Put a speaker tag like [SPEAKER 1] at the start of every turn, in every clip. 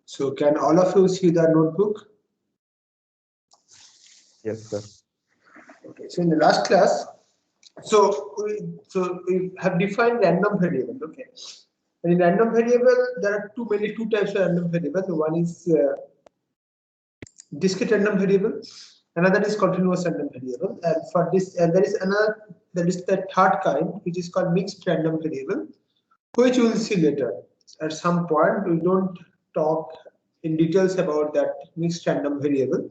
[SPEAKER 1] So can all of you see the notebook?
[SPEAKER 2] Yes, sir.
[SPEAKER 1] Okay, so in the last class, so we have defined random variable. Okay, and in random variable there are two types of random variable. One is discrete random variable, another is continuous random variable, and for this there is another, that is the third kind, which is called mixed random variable, which we will see later. At some point we don't talk in details about that mixed random variable,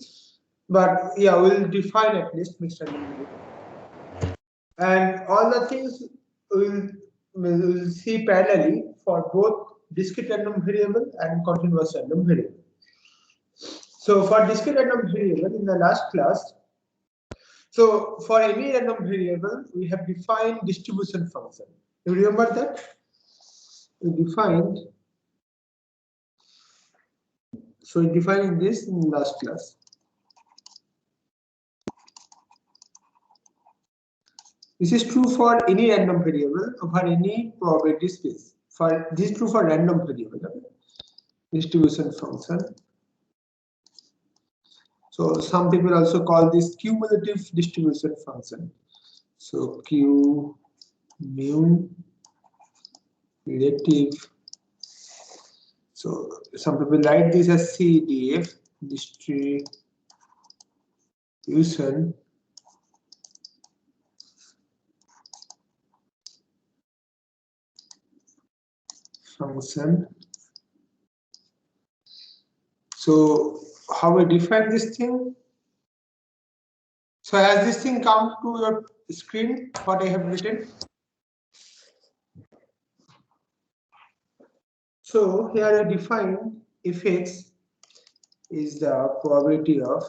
[SPEAKER 1] but yeah, we'll define at least mixed random variable. And all the things we'll see parallelly for both discrete random variable and continuous random variable. So for discrete random variable in the last class, so for any random variable we have defined distribution function. You remember that? We defined, so we defined this in last class. This is true for any random variable over any probability space. For this is true for random variable. Distribution function. So some people also call this cumulative distribution function. So cumulative So some people write this as CDF, distribution function. So how we define this thing? So has this thing come to your screen, what I have written? So here I define if x is the probability of,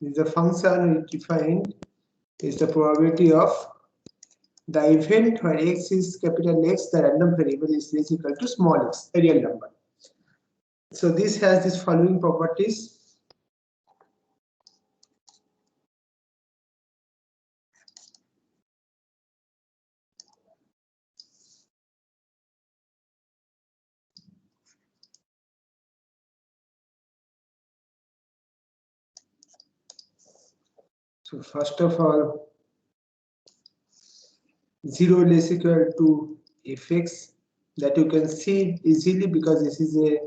[SPEAKER 1] is the function we defined is the probability of the event where x is capital X, the random variable is equal to small x, a real number. So this has these following properties. So first of all, 0 less equal to fx, that you can see easily because this is a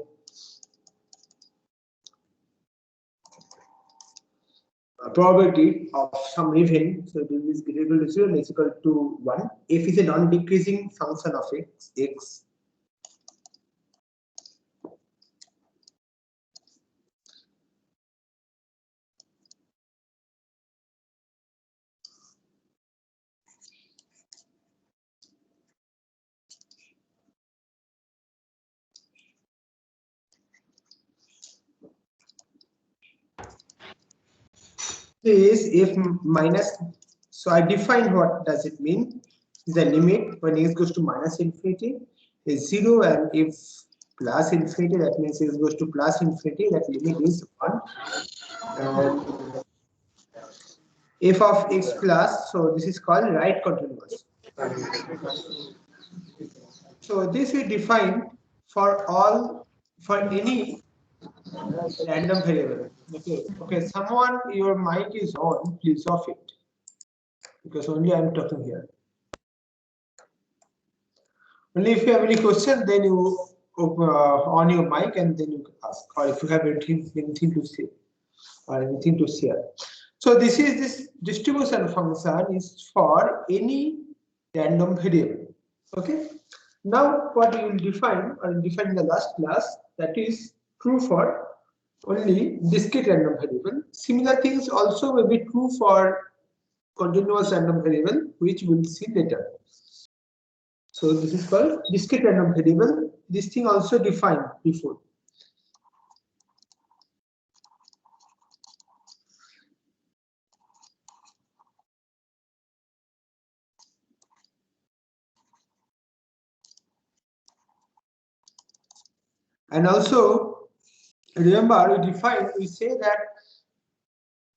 [SPEAKER 1] probability of some event. So this is greater than 0 less equal to 1. F is a non-decreasing function of x. Is if minus, so I define what does it mean. The limit when x goes to minus infinity is 0, and if plus infinity, that means x goes to plus infinity, that limit is 1. And f of x plus, so this is called right continuous. So this we define for any random variable. Okay, someone, your mic is on, please off it, because only I am talking here. Only if you have any question, then you on your mic and then you ask, or if you have anything to say or anything to share. So this distribution function is for any random variable. Okay. Now what we will define in the last class, that is true for only discrete random variable. Similar things also will be true for continuous random variable, which we will see later. So this is called discrete random variable. This thing also defined before. And also remember we say that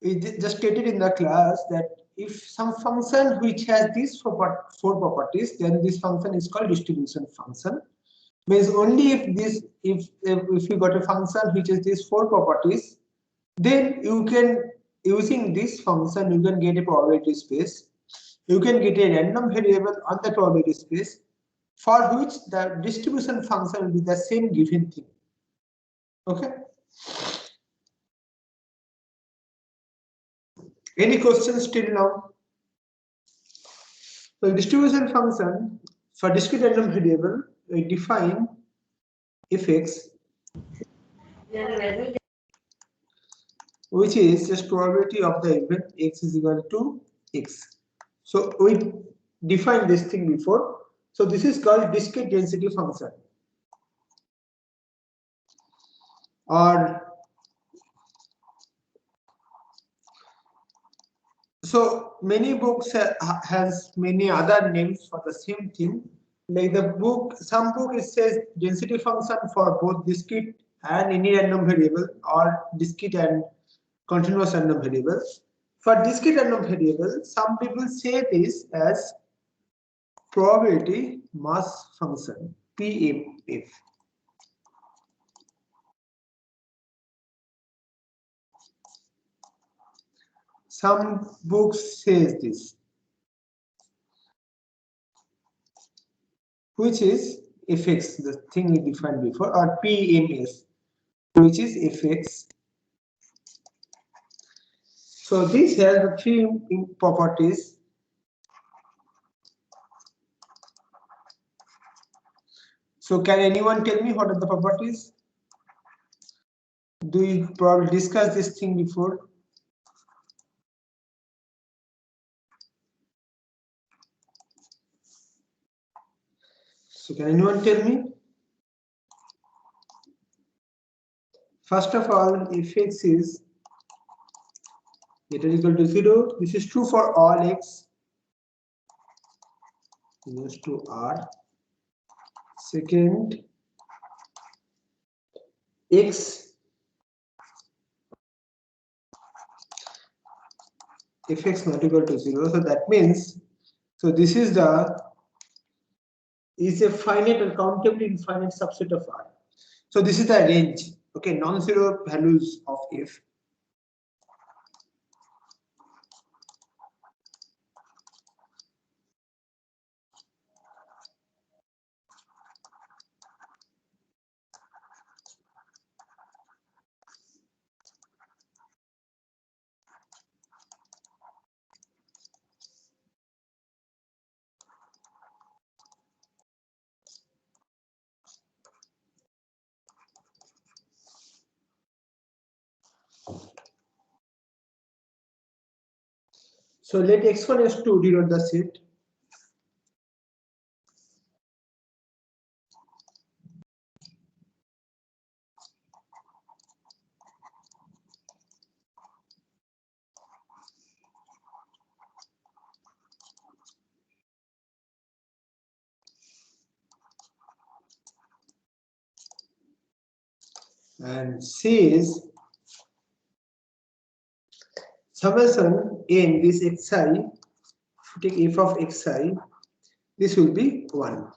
[SPEAKER 1] we just stated in the class that if some function which has these four properties, then this function is called distribution function. Means only if this if you got a function which is these four properties, then you can, using this function, you can get a probability space. You can get a random variable on the probability space for which the distribution function will be the same given thing. Okay. Any questions till now? So distribution function for discrete random variable, we define fx, which is just probability of the event x is equal to x. So we defined this thing before. So this is called discrete density function, or so many books has many other names for the same thing. Like the book, some book it says density function for both discrete and any random variable, or discrete and continuous random variable. For discrete random variable, some people say this as probability mass function, PMF. Some books says this, which is fx, the thing we defined before, or PMS, which is fx. So these have the three properties. So can anyone tell me what are the properties? Do you probably discuss this thing before? So can anyone tell me? First of all, fx is greater equal to 0. This is true for all x equals to r. Second, x fx not equal to 0. So that means, so this is a finite or countably infinite subset of R. So this is the range, okay, non-zero values of f. So let x1 s2 denote the set. And says summation in this xi, take f of xi, this will be 1.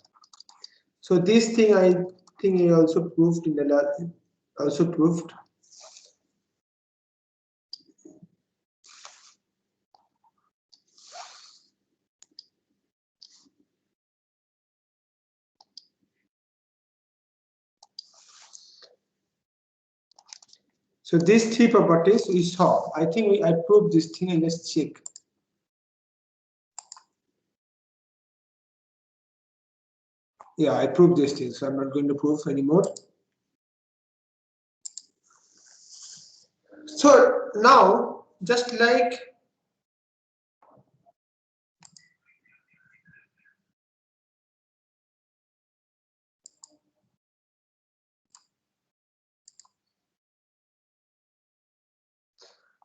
[SPEAKER 1] So this thing I think I also proved in the last, also proved. So these three properties we saw. I think I proved this thing, and let's check. Yeah, I proved this thing, so I'm not going to prove anymore. So now, just like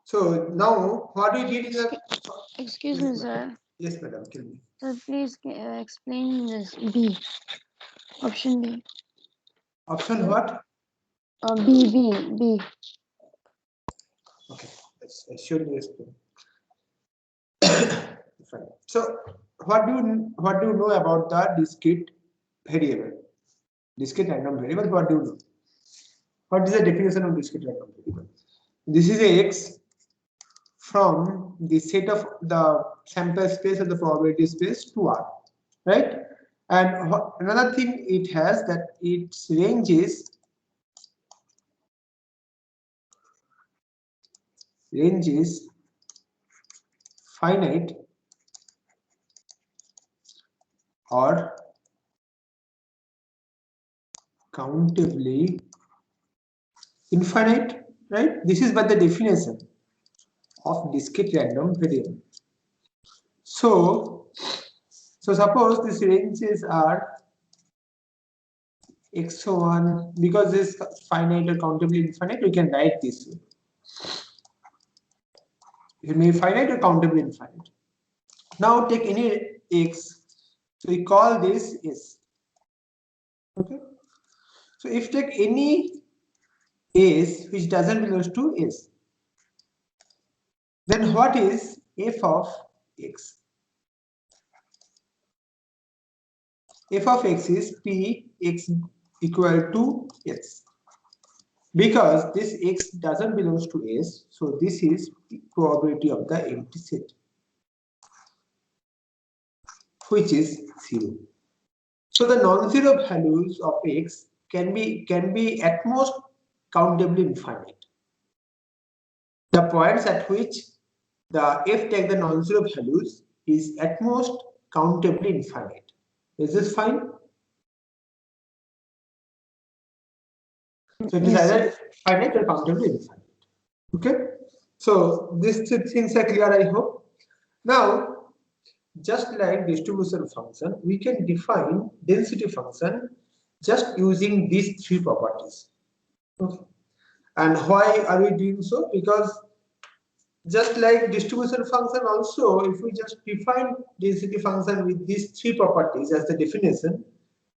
[SPEAKER 1] so now, what we did in the
[SPEAKER 2] Excuse me, sir.
[SPEAKER 1] Yes, madam, tell me.
[SPEAKER 2] Sir, please explain this B. Option B.
[SPEAKER 1] Option what?
[SPEAKER 2] B.
[SPEAKER 1] Okay, I should explain. Fine. So, what do you know about the discrete variable? Discrete random variable. What do you know? What is the definition of discrete random variable? This is a x from the set of the sample space of the probability space to R, right? And another thing it has that its range is finite or countably infinite, right? This is but the definition of discrete random variable. So suppose these ranges are x1, because this finite or countably infinite, we can write this way. It may be finite or countably infinite. Now take any x, so we call this S. Okay. So if take any S which doesn't belong to S, then what is f of x? F of x is p x equal to S. Because this x doesn't belong to S, so this is the probability of the empty set, which is 0. So the non-zero values of x can be at most countably infinite. The points at which the f take the non-zero values is at most countably infinite. Is this fine? So it is
[SPEAKER 2] Yes,
[SPEAKER 1] either
[SPEAKER 2] sir.
[SPEAKER 1] finite or countably infinite. Okay. So these two things are clear, I hope. Now, just like distribution function, we can define density function just using these three properties. Okay. And why are we doing so? Because just like distribution function also, if we just define density function with these three properties as the definition,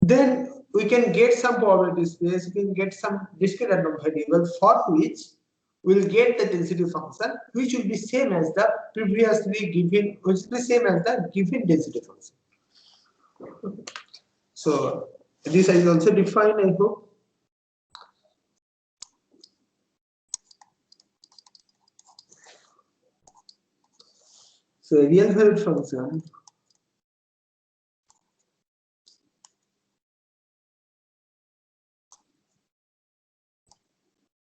[SPEAKER 1] then we can get some probability space, we can get some discrete random variable for which we'll get the density function, which will be same as the previously given, which will be same as the given density function. So this is also defined, I hope. So a real valued function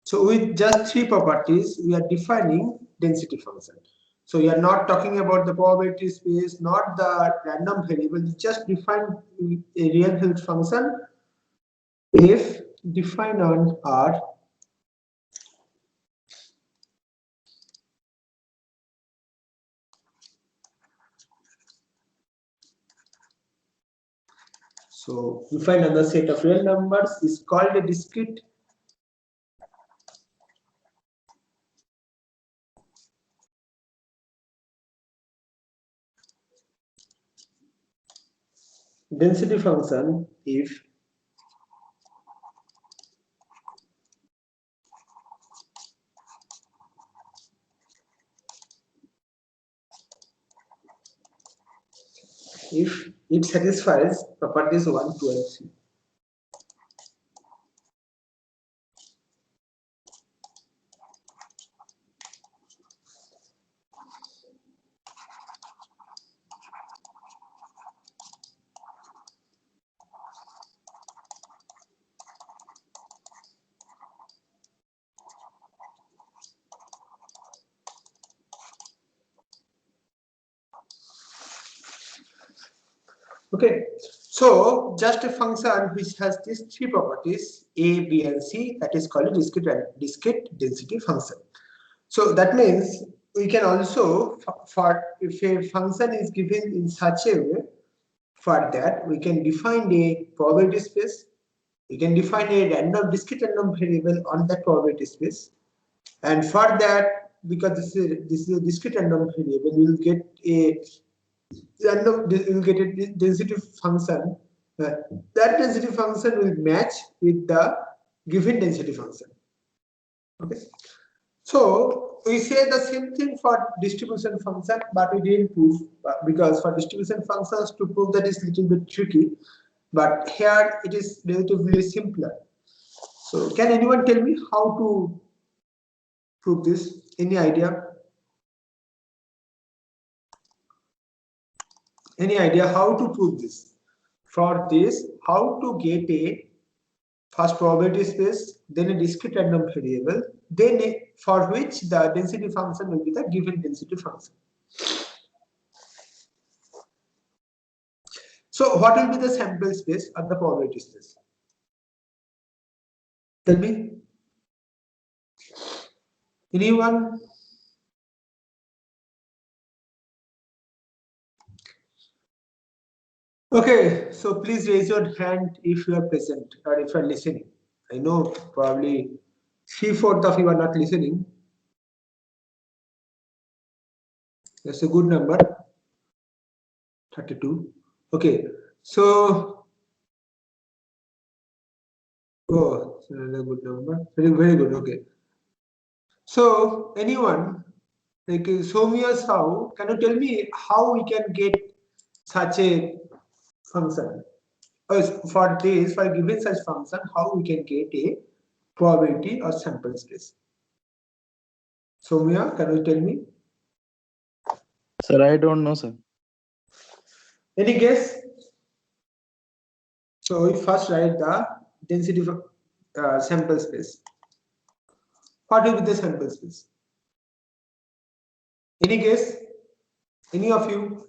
[SPEAKER 1] so with just three properties, we are defining density function. So we are not talking about the probability space, not the random variable. We just define a real valued function if defined on R so defined on the set of real numbers is called a discrete density function if it satisfies properties 1, 2, and 3. Okay, so just a function which has these three properties A, B, and C, that is called a discrete density function. So that means we can also, for if a function is given in such a way, for that we can define a probability space, we can define a discrete random variable on that probability space, and for that, because this is a discrete random variable, we will get a random, you will get a density function. That density function will match with the given density function. Okay. So we say the same thing for distribution function, but we didn't prove because for distribution functions to prove that is little bit tricky. but here it is relatively simpler. So can anyone tell me how to prove this? Any idea? Any idea how to prove this? For this, how to get a first probability space, then a discrete random variable, then for which the density function will be the given density function. So what will be the sample space or the probability space? Tell me. Anyone? Okay, so please raise your hand if you are present or if you are listening. I know probably 3/4 of you are not listening. That's a good number. 32. Okay, so oh, it's another good number. Very good. Okay. So anyone like Soumya Sao, can you tell me how we can get such a function? For this, for given such function, how we can get a probability or sample space? Soumya, can you tell me?
[SPEAKER 3] Sir, I don't know, sir.
[SPEAKER 1] Any guess? So we first write the density of sample space. What will be the sample space? Any guess? Any of you?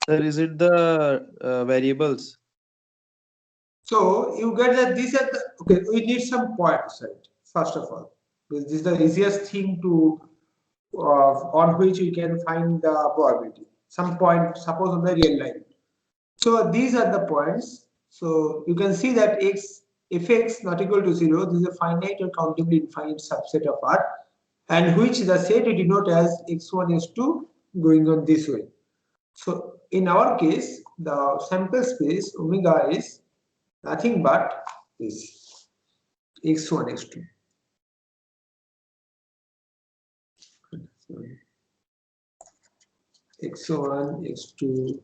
[SPEAKER 3] Sir, is it the variables?
[SPEAKER 1] So you get that these are the okay. We need some points, right? First of all, because this is the easiest thing to on which we can find the probability. Some point, suppose on the real line. So these are the points. So you can see that if x not equal to 0, this is a finite or countably infinite subset of R, and which the set we denote as x1 x2 going on this way. So in our case, the sample space omega is nothing but this x1 x2. x1 x2.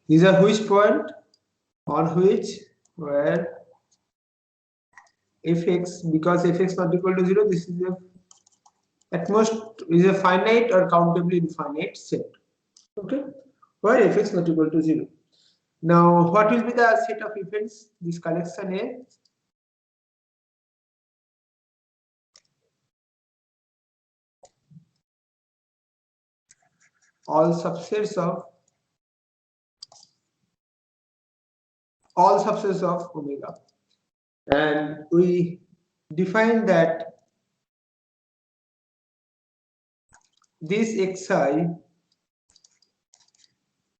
[SPEAKER 1] These are which point on which where fx, because fx not equal to 0, this is a at most is a finite or countably infinite set. Okay, where fx not equal to 0. Now what will be the set of events this collection A? All subsets of omega, and we define that this xi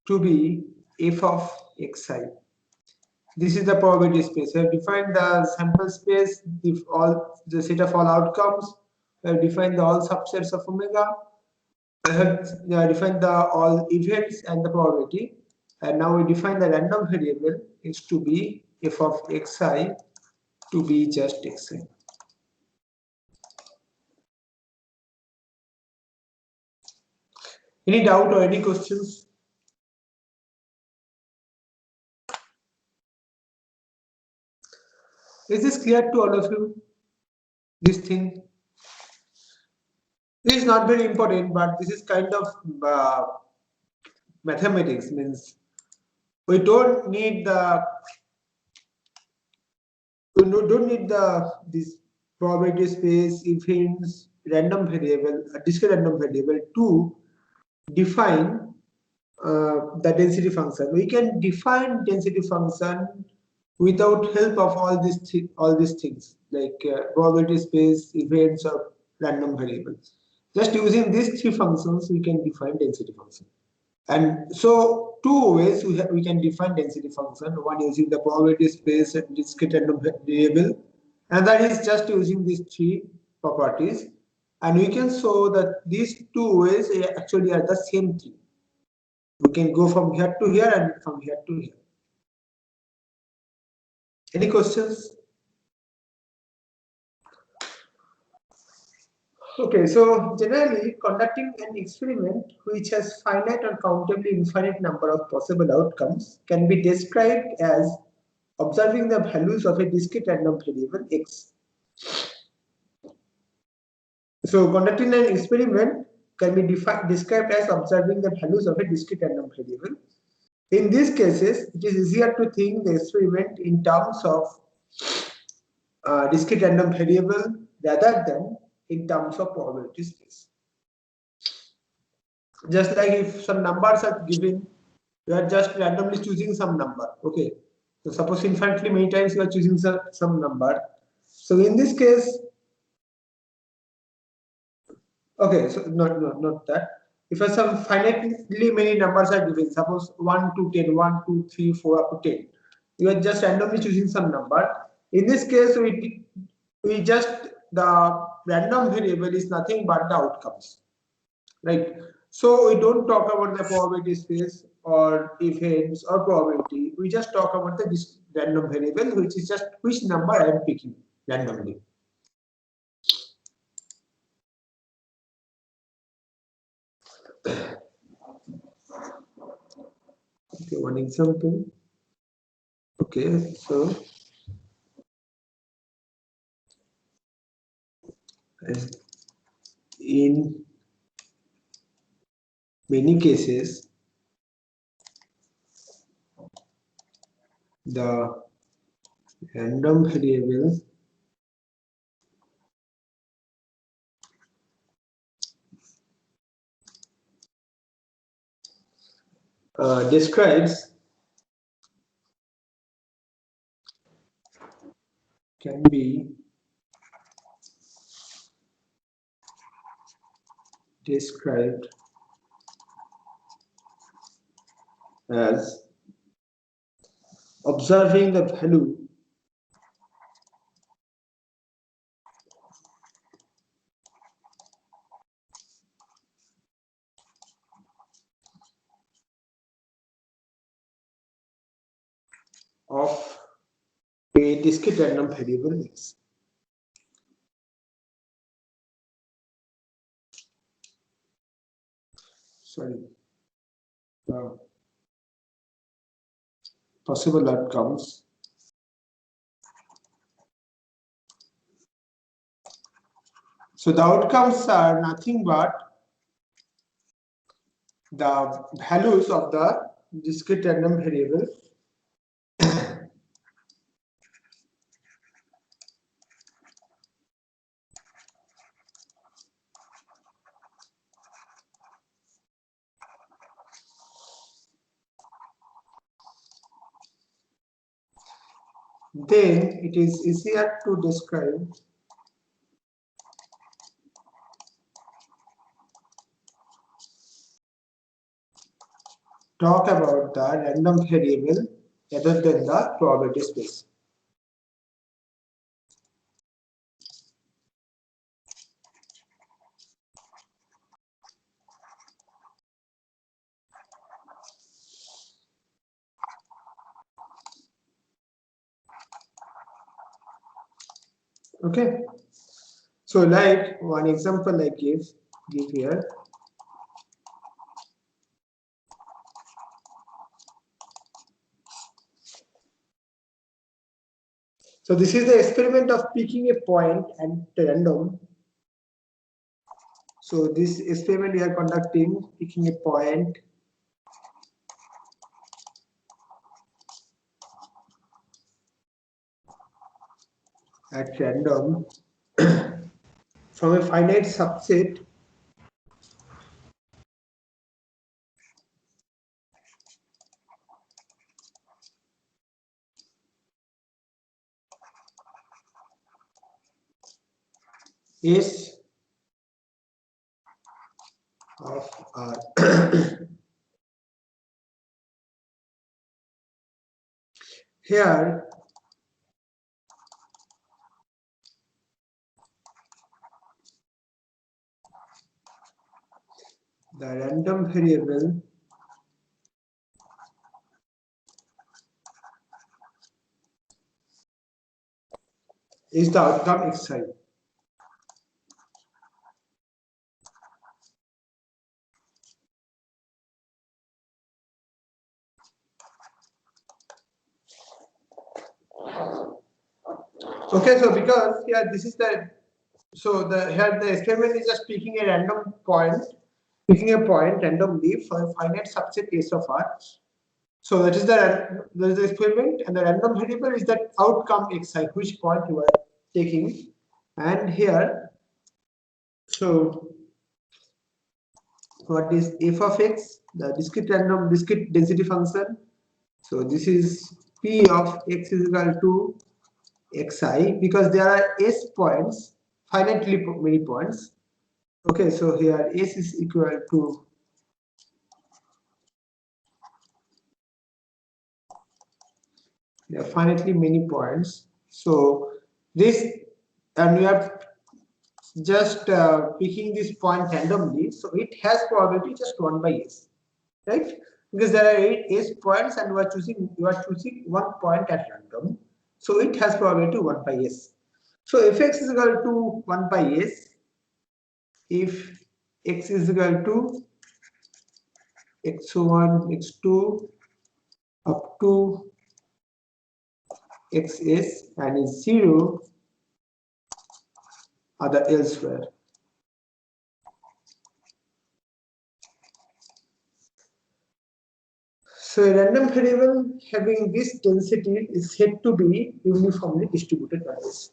[SPEAKER 1] to be f of xi. This is the probability space. We have defined the sample space, if all the set of all outcomes. We have defined the all subsets of omega. We have defined the all events and the probability. And now we define the random variable is to be f of xi to be just xi. Any doubt or any questions? Is this clear to all of you? This thing? This is not very important, but this is kind of mathematics. Means we don't need the this probability space, events, random variable, a discrete random variable to define the density function. We can define density function without help of all these things like probability space, events, or random variables. Just using these three functions, we can define density function. And so two ways we can define density function. One using the probability space and discrete random variable, and that is just using these three properties. And we can show that these two ways actually are the same thing. We can go from here to here and from here to here. Any questions? Okay, so generally conducting an experiment which has finite or countably infinite number of possible outcomes can be described as observing the values of a discrete random variable x. So conducting an experiment can be described as observing the values of a discrete random variable. In these cases, it is easier to think the experiment in terms of discrete random variable rather than in terms of probability space. Just like if some numbers are given, you are just randomly choosing some number. Okay, so suppose infinitely many times you are choosing some number. So in this case, okay, so not that. If some finitely many numbers are given, suppose 1 to 10, 1, 2, 3, 4 up to 10, you are just randomly choosing some number. In this case, we just the random variable is nothing but the outcomes, right? So we don't talk about the probability space or events or probability. We just talk about this random variable, which is just which number I am picking randomly. Okay, one example. Okay, so in many cases, the random variable describes can be described as observing the value of a discrete random variable x. Sorry, possible outcomes so the outcomes are nothing but the values of the discrete random variable then it is easier to describe talk about the random variable rather than the probability space. Okay, so like one example I give here. So this is the experiment of picking a point at random. So this experiment we are conducting, picking a point at random from a finite subset S of R. Here the random variable is the outcome xi. Okay, so because here this is the here the experiment is just picking a random point, picking a point randomly for a finite subset S of R. So that is the experiment, and the random variable is that outcome xi, which point you are taking, and here. So what is f of x? The discrete density function. So this is p of x is equal to xi because there are s points, finitely many points. Okay, so here s is equal to there are finitely many points. So this, and we are just picking this point randomly, so it has probability just 1 by s, right? Because there are 8 s points and you are choosing one point at random, so it has probability 1 by s. So if x is equal to 1 by s, if x is equal to x1, x2 up to xs and is 0 other elsewhere. So a random variable having this density is said to be uniformly distributed by this.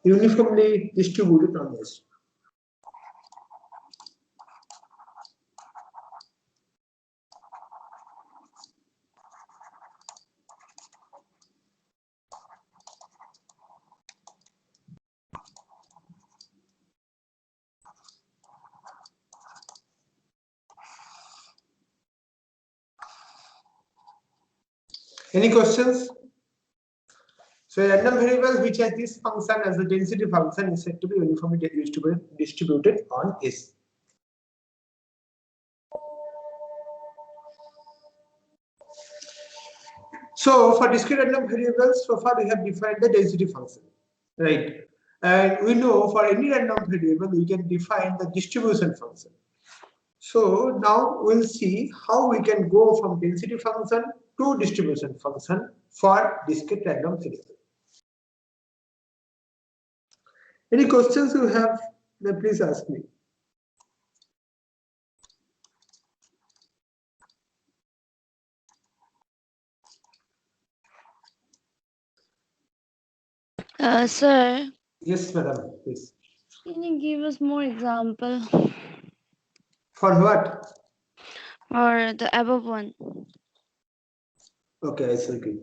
[SPEAKER 1] Uniformly distributed on this. Any questions? So a random variable which has this function as a density function is said to be uniformly distributed on S. So for discrete random variables, so far we have defined the density function, right? And we know for any random variable we can define the distribution function. So now we'll see how we can go from density function to distribution function for discrete random variable. Any questions you have, then please ask me.
[SPEAKER 2] Sir,
[SPEAKER 1] Yes, madam, please.
[SPEAKER 2] can you give us more example
[SPEAKER 1] For what?
[SPEAKER 2] or the above one?
[SPEAKER 1] Okay, I see. Okay.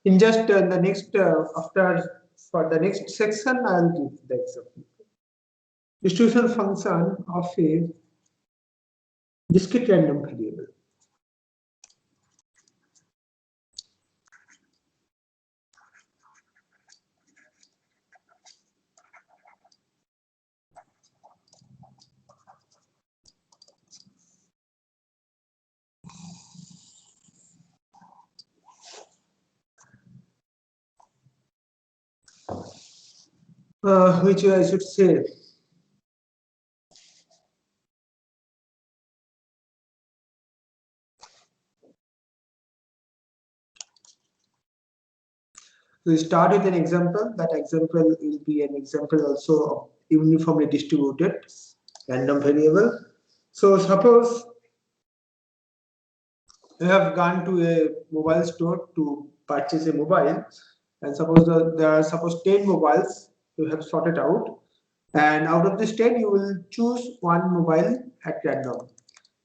[SPEAKER 1] In just the next after for the next section, I'll give the example. Distribution function of a discrete random variable. Which I should say. We start with an example. That example will be an example also of uniformly distributed random variable. So suppose you have gone to a mobile store to purchase a mobile, and suppose there are 10 mobiles you have sorted out, and out of this 10 you will choose one mobile at random.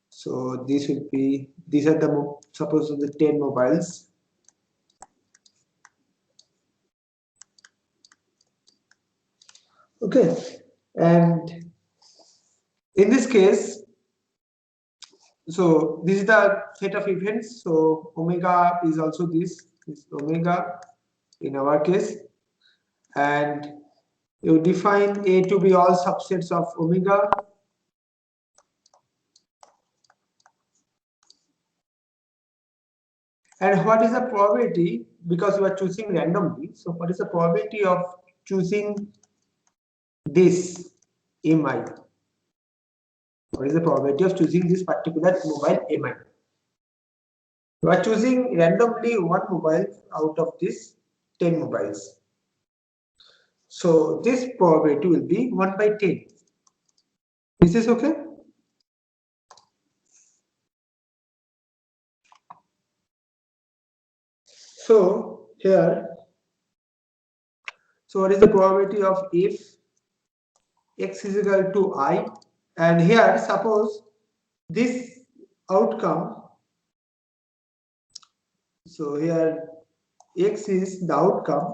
[SPEAKER 1] So these are the suppose the 10 mobiles. Okay, and in this case, so this is the set of events. So omega is also this is omega in our case, and you define A to be all subsets of omega. And what is the probability, because you are choosing randomly, so what is the probability of choosing this MI? What is the probability of choosing this particular mobile MI? You are choosing randomly one mobile out of these 10 mobiles. So this probability will be 1 by 10. This is okay? So here, so what is the probability of if x is equal to I, and here suppose this outcome, so here x is the outcome,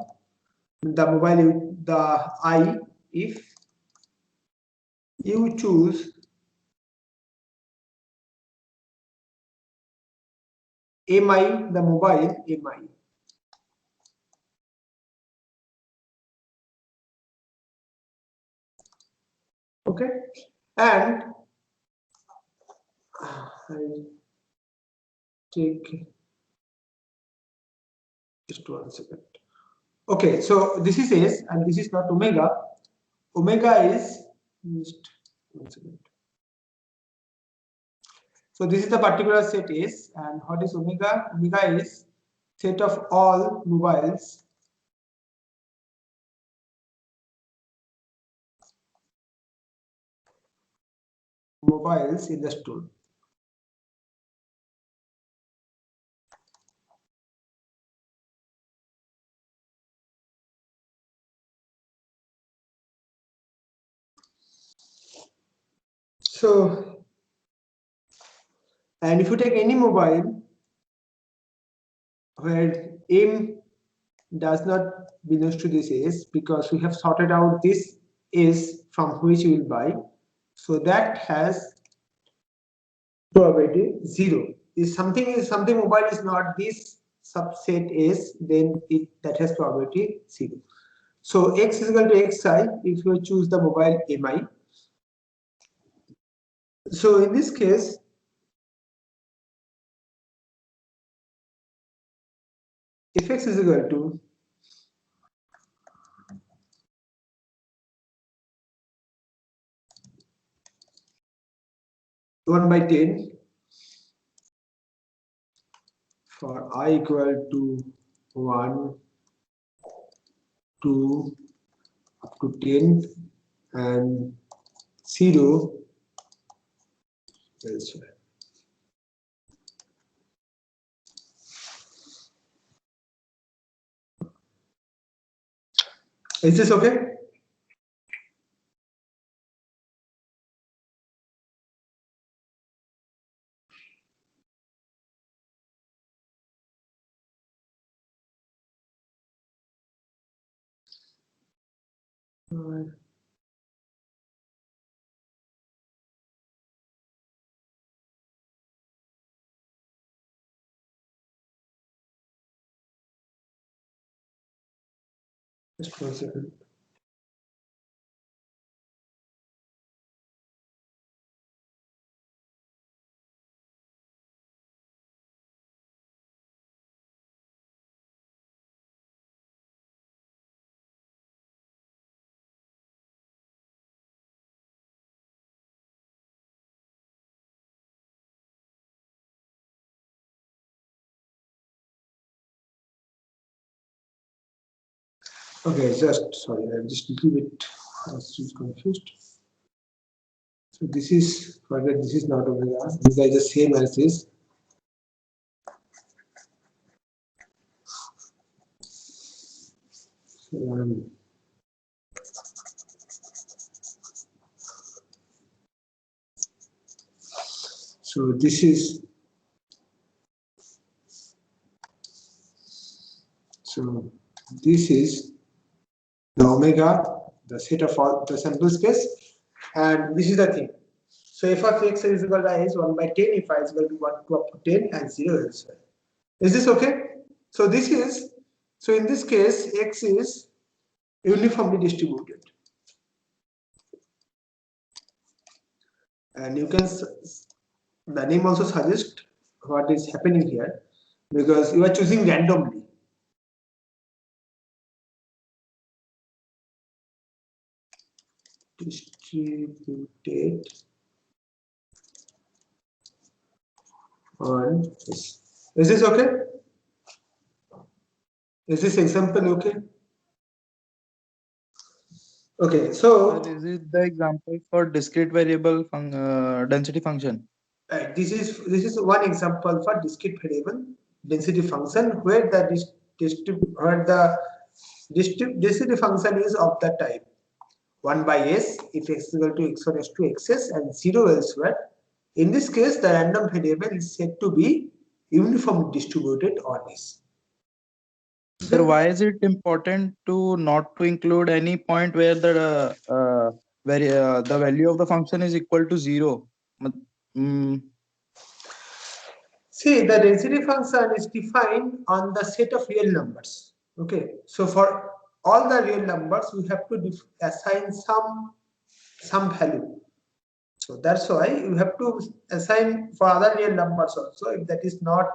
[SPEAKER 1] the mobile, the I, if you choose MI, the mobile MI. Okay, and I'll take just 1 second. Okay, so this is S and this is not omega. Omega is just 1 second. So this is the particular set S, and what is omega? Omega is set of all mobiles in the store. So, and if you take any mobile where M does not belongs to this S, because we have sorted out this S from which you will buy, so that has probability 0. If something mobile is not this subset S, then that has probability 0. So x is equal to xi if you choose the mobile MI. So in this case, if x is equal to 1 by 10 for I equal to 1, 2 up to 10 and 0 elsewhere. Is this okay? Just 1 second. Okay, just sorry, I'm just a little bit confused. So this is, forget, this is not omega. Omega is the same as this. So this is, so this is the omega, the set of all the sample space, and this is the thing. So f of x is equal to is 1 by 10 if I is equal to 1 to up to 10 and 0 elsewhere. Is this okay? So this is, so in this case x is uniformly distributed, and you can, the name also suggests what is happening here, because you are choosing randomly. Distributed on this. Is this okay? Is this example okay? Okay, so
[SPEAKER 3] Sir, is it the example for discrete variable density function?
[SPEAKER 1] this is one example for discrete variable density function where the density function is of the type 1 by s if x is equal to x1 x2 xs and 0 elsewhere. In this case, the random variable is said to be uniformly distributed on s.
[SPEAKER 3] Sir, why is it important to not to include any point where the value of the function is equal to 0? Mm,
[SPEAKER 1] See, the density function is defined on the set of real numbers. Okay, so for all the real numbers, we have to assign some value. So that's why you have to assign for other real numbers also. If that is not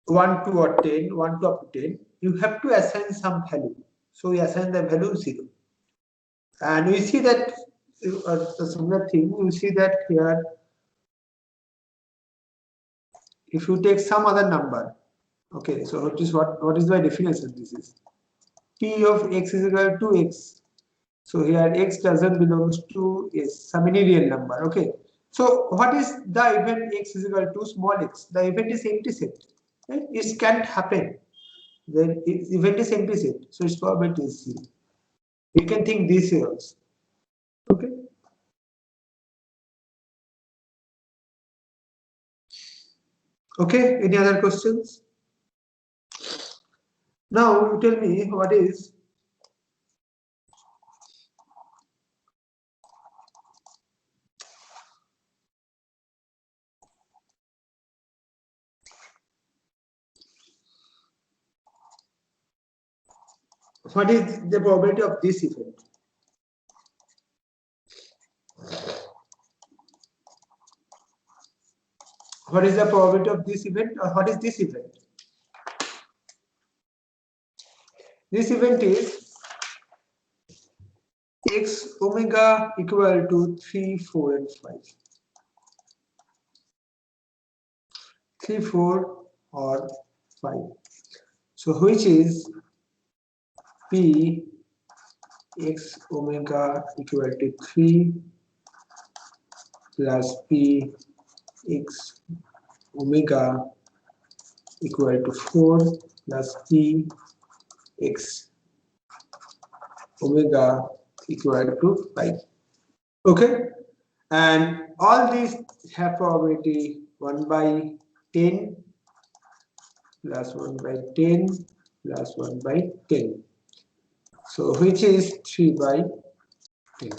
[SPEAKER 1] 1, 2 or 10, 1 to up to 10, you have to assign some value. So we assign the value 0. And we see that a similar thing, you see that here, if you take some other number, okay, so what is the definition? This is p of x is equal to x. So here x doesn't belongs to s, some any real number. Okay. So what is the event x is equal to small x? The event is empty set. Right? It can't happen. Then its event is empty set. So its probability is 0. We can think this way also. Okay. Okay. Any other questions? Now you tell me what is the probability of this event? What is the probability of this event, or what is this event? This event is x omega equal to 3, 4 and 5. 3, 4 or 5. So which is p x omega equal to 3 plus p x omega equal to 4 plus p x omega equal to 5. Okay, and all these have probability 1 by 10 plus 1 by 10 plus 1 by 10. So which is 3 by 10.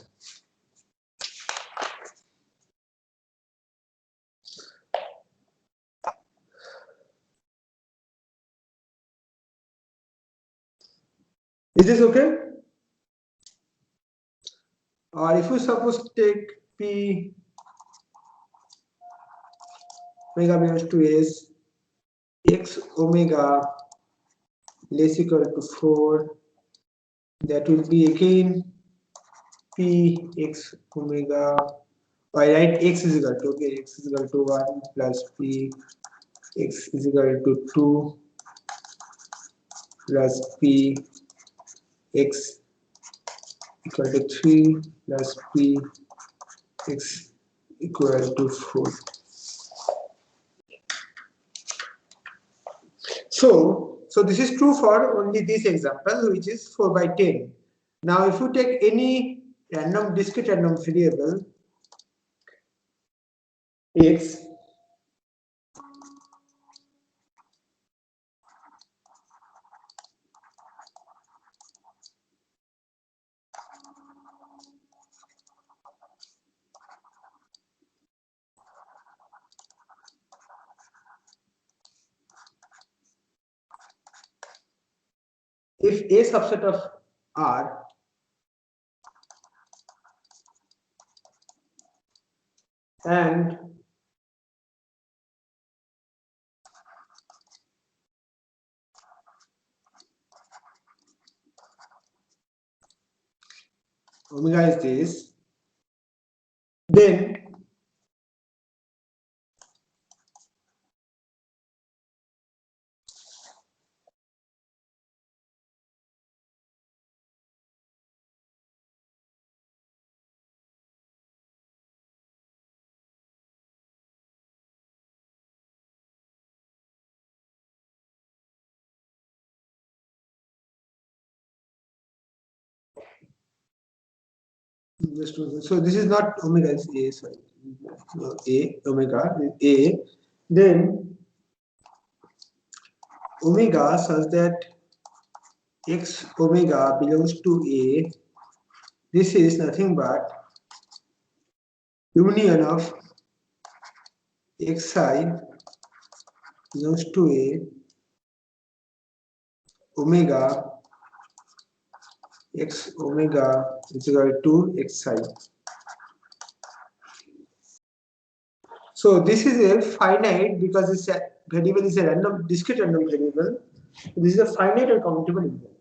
[SPEAKER 1] Is this okay? Or if you suppose take p omega belongs to s, x omega less equal to 4, that will be again p x omega, or I write x is equal to, okay, x is equal to 1 plus p x is equal to 2 plus p x equal to 3 plus p x equal to 4. So this is true for only this example, which is 4 by 10. Now if you take any discrete random variable x, if A subset of R and omega is this, then so this is not omega, it's A, sorry. A, omega, A, then omega such that x omega belongs to A, this is nothing but union of xi belongs to A omega x omega is equal to xi. So this is a finite because this variable is a random discrete random variable. This is a finite or countable variable.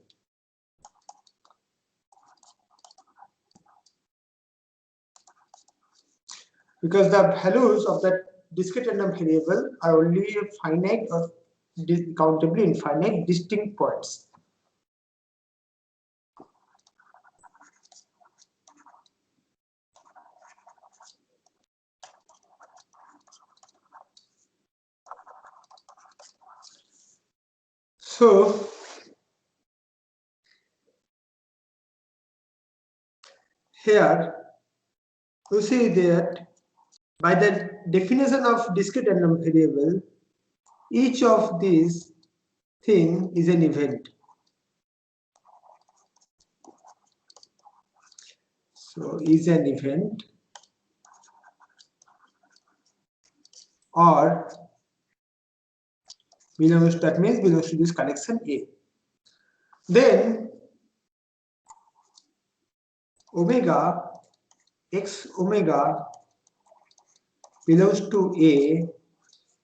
[SPEAKER 1] Because the values of that discrete random variable are only finite or countably infinite distinct points. So here you see that by the definition of discrete random variable, each of these thing is an event. So is an event or belongs, that means belongs to this collection A. Then omega x omega belongs to A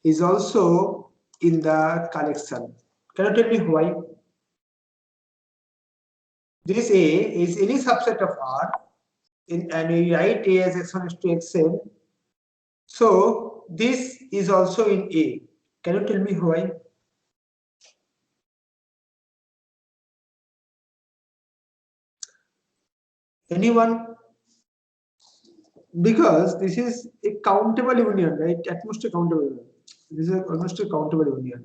[SPEAKER 1] is also in the collection. Can you tell me why? This A is any subset of R and we write A as x1 to xn. So this is also in A. Can you tell me why? Anyone? Because this is a countable union, right? At most a countable union. This is almost a countable union.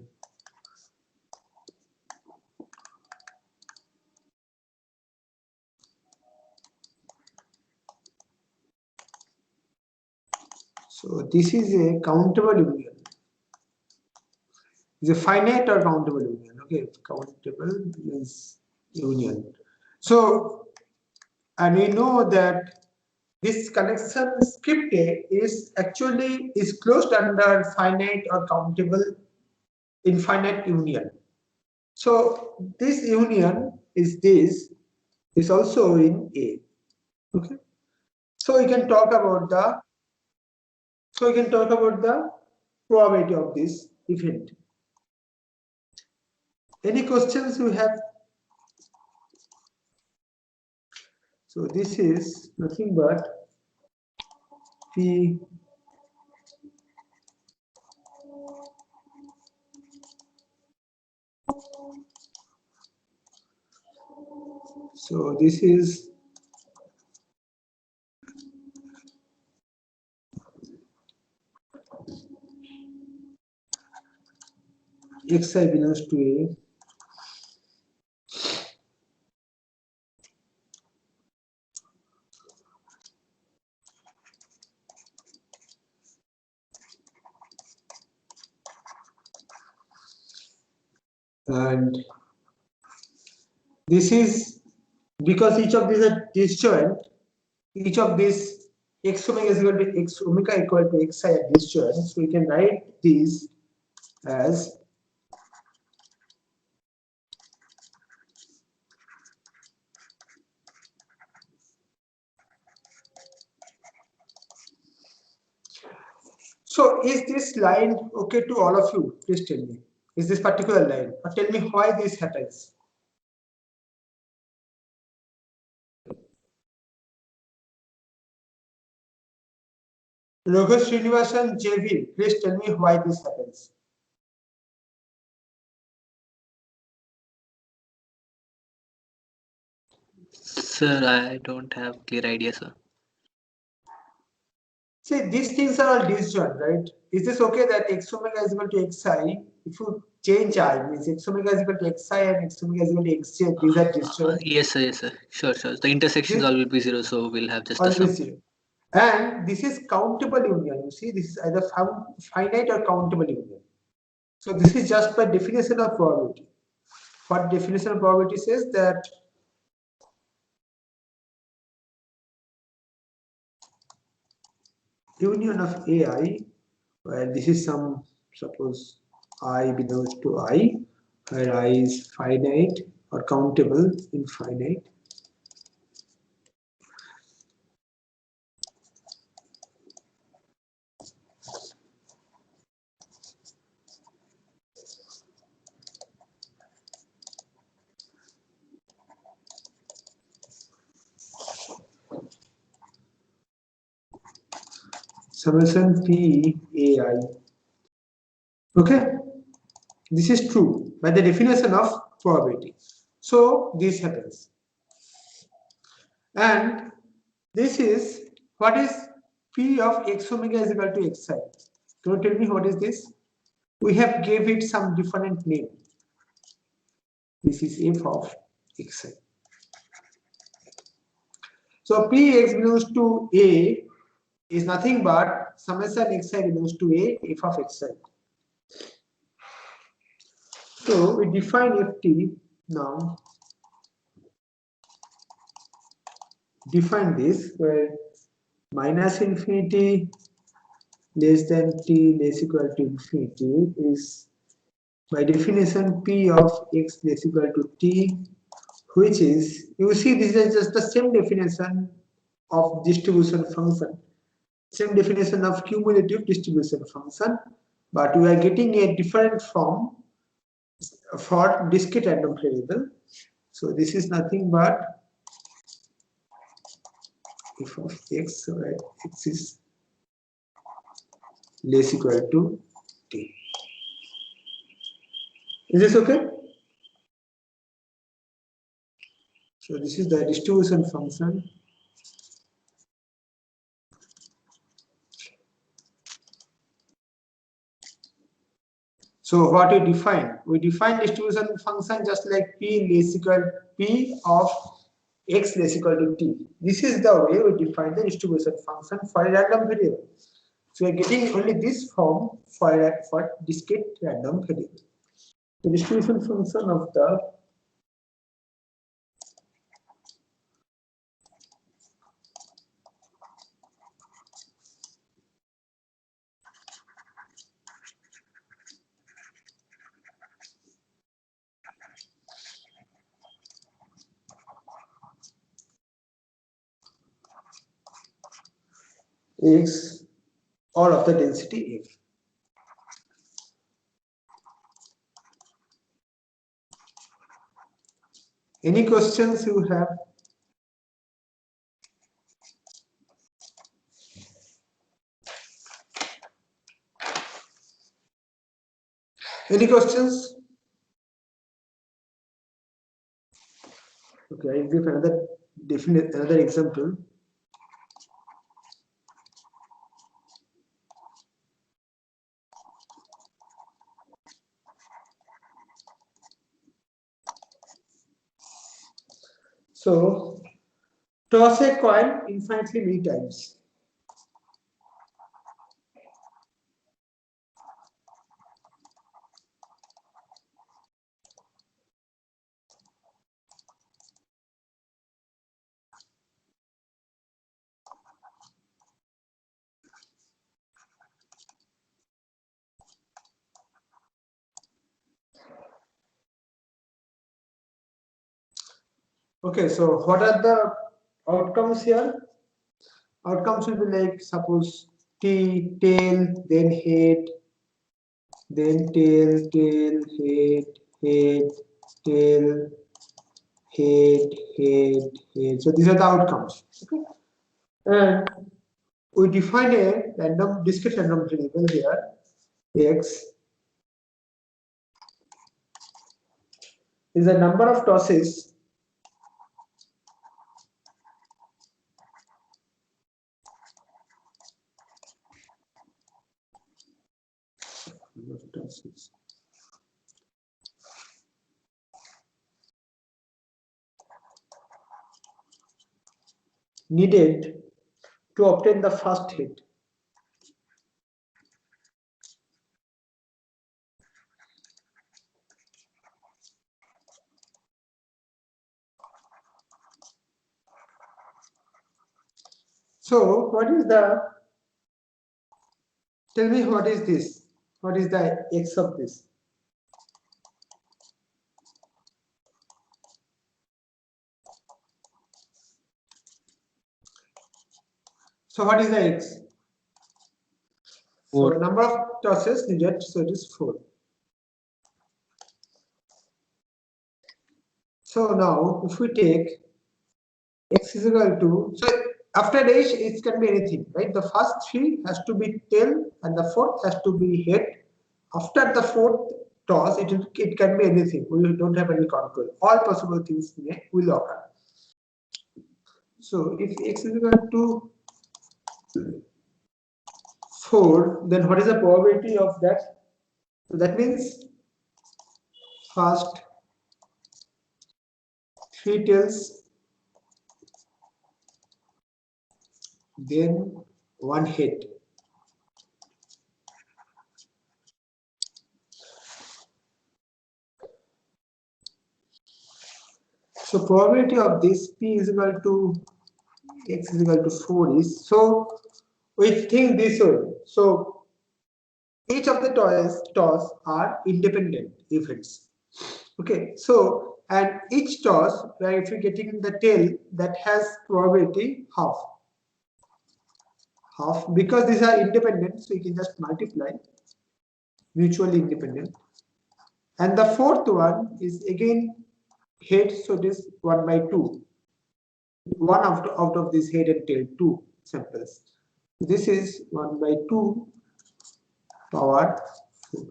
[SPEAKER 1] So this is a countable union. It's a finite or countable union. Okay, countable means union. So, and we know that this connection script A is actually is closed under finite or countable infinite union. So this union is also in A. Okay. So we can talk about the probability of this event. Any questions you have? So this is nothing but P so this is xi belongs to A and this is because each of these are disjoint, each of these x omega is equal to x omega equal to xi are disjoint, so we can write these as So is this line okay to all of you? Please tell me. Is this particular line? Or tell me why this happens. Raghu Srinivasan JV, please tell me why this happens.
[SPEAKER 4] Sir, I don't have clear idea, sir.
[SPEAKER 1] See, these things are all disjoint, right? Is this okay that x omega is equal to xi? If you change I, means x omega is equal to xi and x omega is equal to xj, these are disjoint.
[SPEAKER 4] Yes, sir, yes, sir. Sure, sure. The intersections
[SPEAKER 1] This
[SPEAKER 4] all will be zero, so we'll have just a sum.
[SPEAKER 1] always zero. And this is countable union. You see, this is either finite or countable union. So this is just by definition of probability. What definition of probability says that union of AI, where this is some, suppose I belongs to I, where I is finite or countable infinite. Summation P AI. Okay, this is true by the definition of probability. So this happens, and this is what is P of x omega is equal to xi. Can you tell me what is this? We have gave it some different name. This is f of xi. So Px belongs to A is nothing but summation xi belongs to A f of xi. So we define ft now. Define this where minus infinity less than t less equal to infinity is by definition p of x less equal to t, which is, you see, this is just the same definition of distribution function, same definition of cumulative distribution function, but we are getting a different form for discrete random variable. So this is nothing but f of x, where x is less equal to t. Is this okay? So this is the distribution function. So what we define? We define distribution function just like p less equal p of x less equal to t. This is the way we define the distribution function for a random variable. So we are getting only this form for discrete random variable. The distribution function of the x or of the density f. Any questions you have? Any questions? Okay, I'll give another example. So toss a coin infinitely many times. Okay, so what are the outcomes here? Outcomes will be like, suppose tail, then head, then tail, head, tail, head. So these are the outcomes. Okay. And we define a random discrete random variable here, x is the number of tosses needed to obtain the first hit. So what is the, tell me what is this? What is the x of this? So what is the x? So
[SPEAKER 3] 4.
[SPEAKER 1] number of tosses needed, so it is 4. So now if we take x is equal to, so after dash it can be anything, right? The first 3 has to be tail and the fourth has to be head. After the fourth toss, it can be anything. We don't have any control. All possible things will occur. So if x is equal to 4, then what is the probability of that? So that means first 3 tails, then 1 head. So probability of this p is equal to x is equal to 4 is, so we think this way. So each of the toss are independent events. Okay, so and each toss, where if you're getting the tail, that has probability half because these are independent, so you can just multiply, mutually independent. And the fourth one is again head, so it is 1 by 2. One out of this head and tail, 2 samples. This is 1 by 2 power 4.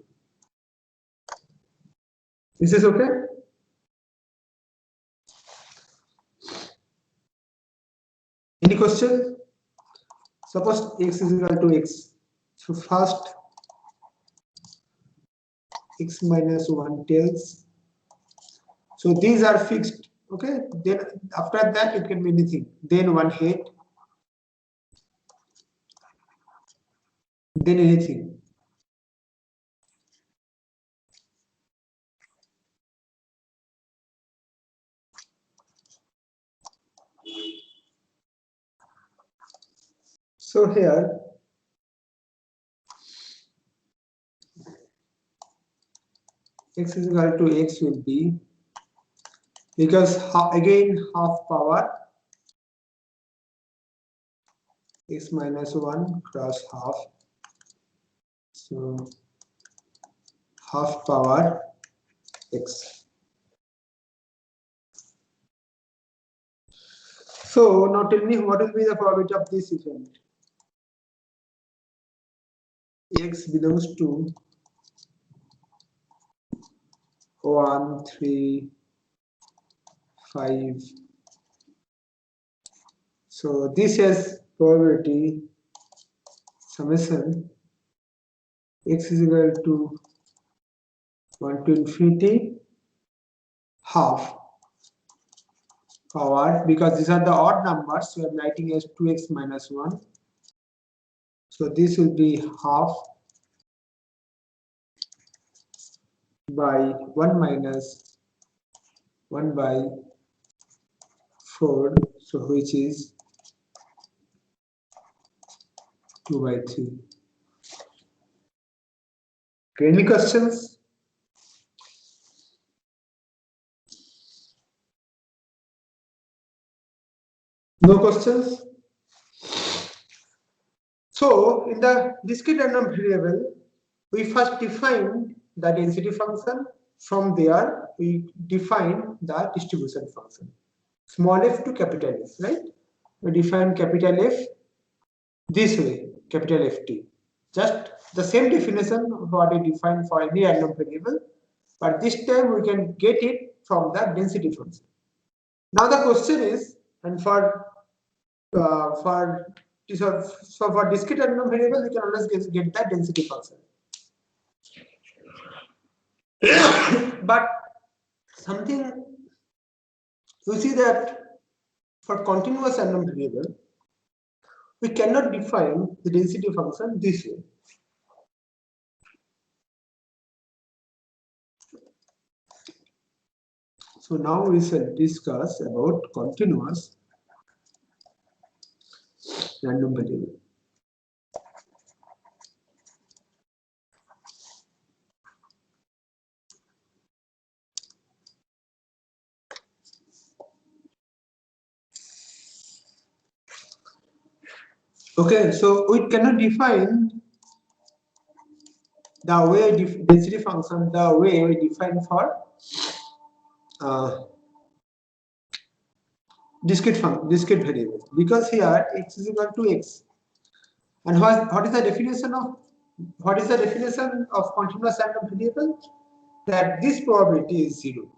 [SPEAKER 1] This is okay? Any question? Suppose x is equal to x. So first x minus 1 tails. So these are fixed. Okay. Then after that it can be anything. Then 1 head. Then anything. So here x is equal to x will be, because again half power x minus 1 cross half. So half power x. So now tell me what will be the probability of this event. X belongs to 1, 3, 5. So this has probability summation x is equal to 1 to infinity half power, because these are the odd numbers, so I'm writing as 2x minus 1. So this will be half by 1 minus 1 by 4, so which is 2 by 3. Okay, any questions? No questions? So in the discrete random variable, we first define the density function. From there, we define the distribution function. Small f to capital F, right? We define capital F this way, capital FT. Just the same definition what we define for any random variable, but this time we can get it from the density function. Now the question is, and for discrete random variable, we can always get the density function. But something you see that for continuous random variable, we cannot define the density function this way. So now we shall discuss about continuous random variable. Okay, so we cannot define the way density function the way we define for discrete variable, because here x is equal to x, and what is the definition of continuous random variable? That this probability is 0.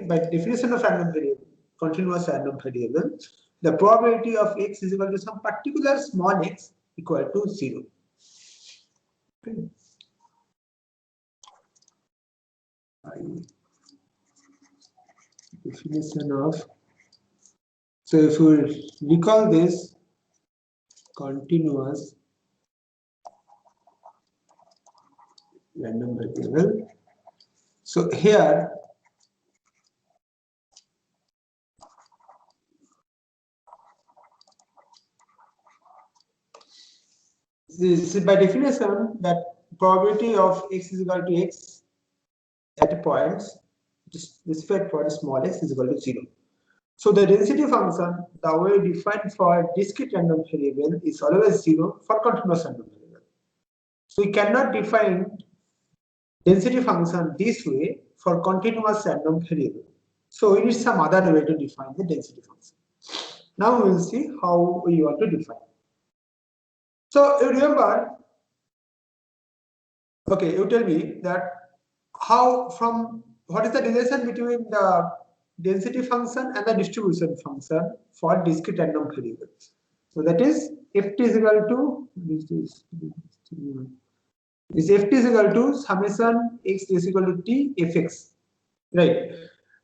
[SPEAKER 1] By definition of random variable, continuous random variable, the probability of x is equal to some particular small x equal to 0. Okay. Definition of, so if we recall this continuous random variable, so here this is by definition that probability of x is equal to x at points respect for small x is equal to 0. So the density function, the way defined for discrete random variable, is always 0 for continuous random variable. So we cannot define density function this way for continuous random variable. So we need some other way to define the density function. Now we will see how we want to define. So you remember, okay, you tell me that what is the relation between the density function and the distribution function for discrete random variables. So that is ft is equal to ft is equal to summation x is equal to t fx, right?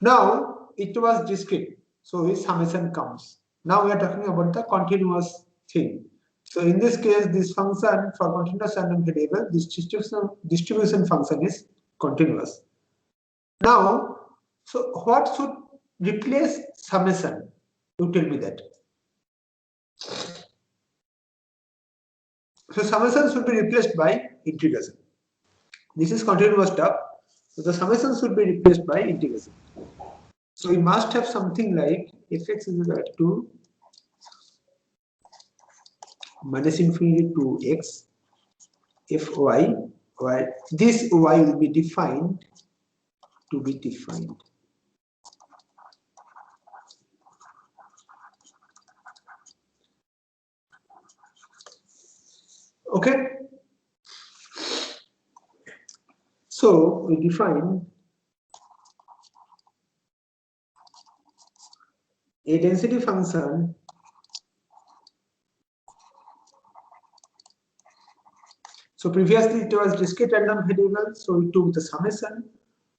[SPEAKER 1] Now it was discrete, so its summation comes. Now we are talking about the continuous thing. So in this case, this function for continuous random variable, this distribution function is continuous. Now, so what should replace summation? You tell me that. So summation should be replaced by integration. This is continuous stuff. So the summation should be replaced by integration. So we must have something like fx is equal to minus infinity to x fy, where this y will be defined to be defined. Okay. So we define a density function so previously it was discrete random variable, so we took the summation,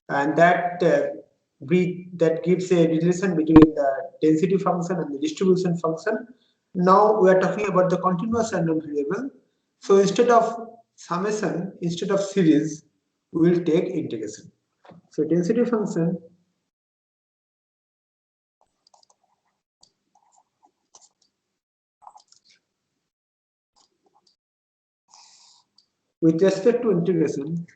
[SPEAKER 1] and that gives a relation between the density function and the distribution function. Now we are talking about the continuous random variable. So instead of summation, instead of series, we will take integration. So density function with respect to integration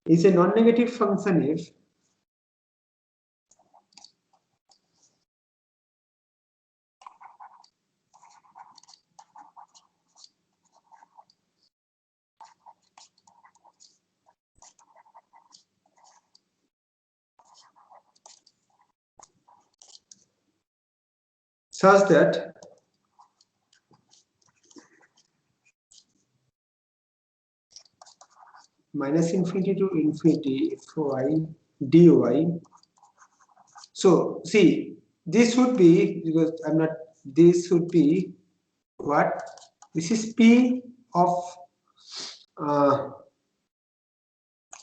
[SPEAKER 1] is a non-negative function if such that minus infinity to infinity fy dy. So see, this would be, because I'm not, this would be what? This is p of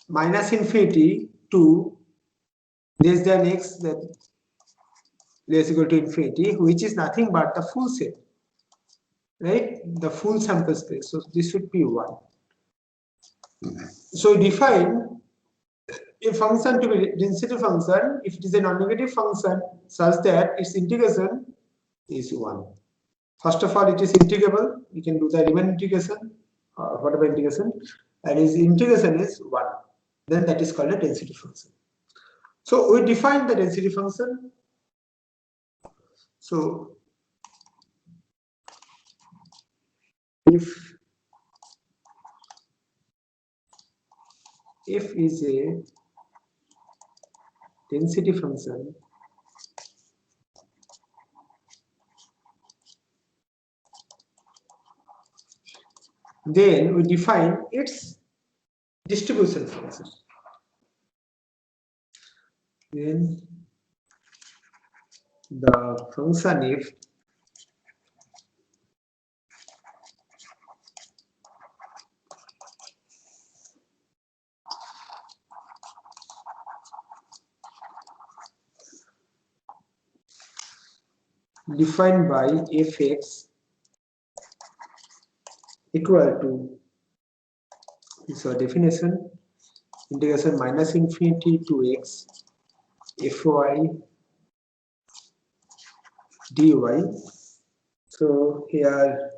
[SPEAKER 1] minus infinity to less than x, that less equal to infinity, which is nothing but the full set, right? The full sample space. So this should be 1. So define a function to be density function if it is a non-negative function such that its integration is 1. First of all, it is integrable. You can do the Riemann integration or whatever integration, and its integration is 1. Then that is called a density function. So we define the density function. So if is a density function, then we define its distribution function. Then the function if defined by fx equal to, so definition, integration minus infinity to x fy dy. So here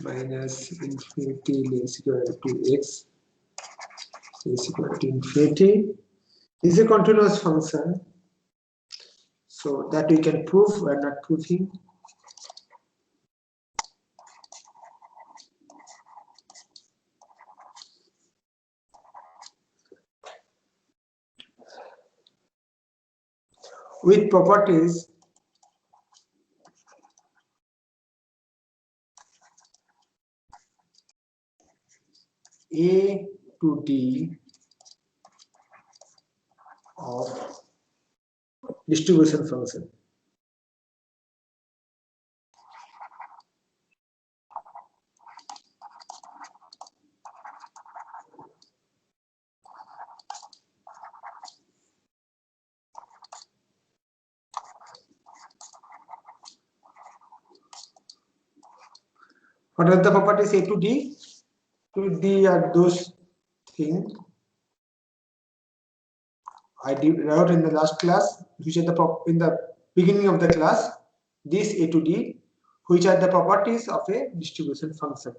[SPEAKER 1] minus infinity less equal to x is equal to infinity is a continuous function. So that we can prove, we are not proving. With properties a to d of distribution function. What are the properties a to d? To d are those things I wrote in the last class, which are the in the beginning of the class. This a to d, which are the properties of a distribution function.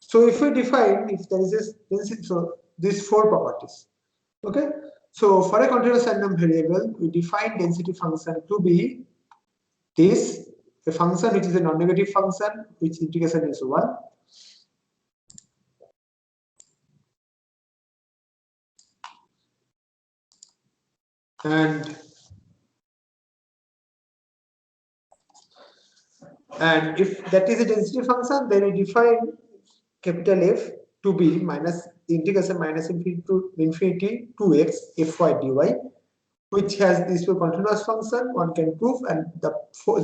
[SPEAKER 1] So if we define, if there is a density, so these 4 properties. Okay. So for a continuous random variable, we define density function to be this, a function which is a non-negative function, which integration is 1. And if that is a density function, then we define capital F to be minus integration minus infinity to x fy dy, which has this continuous function. One can prove, and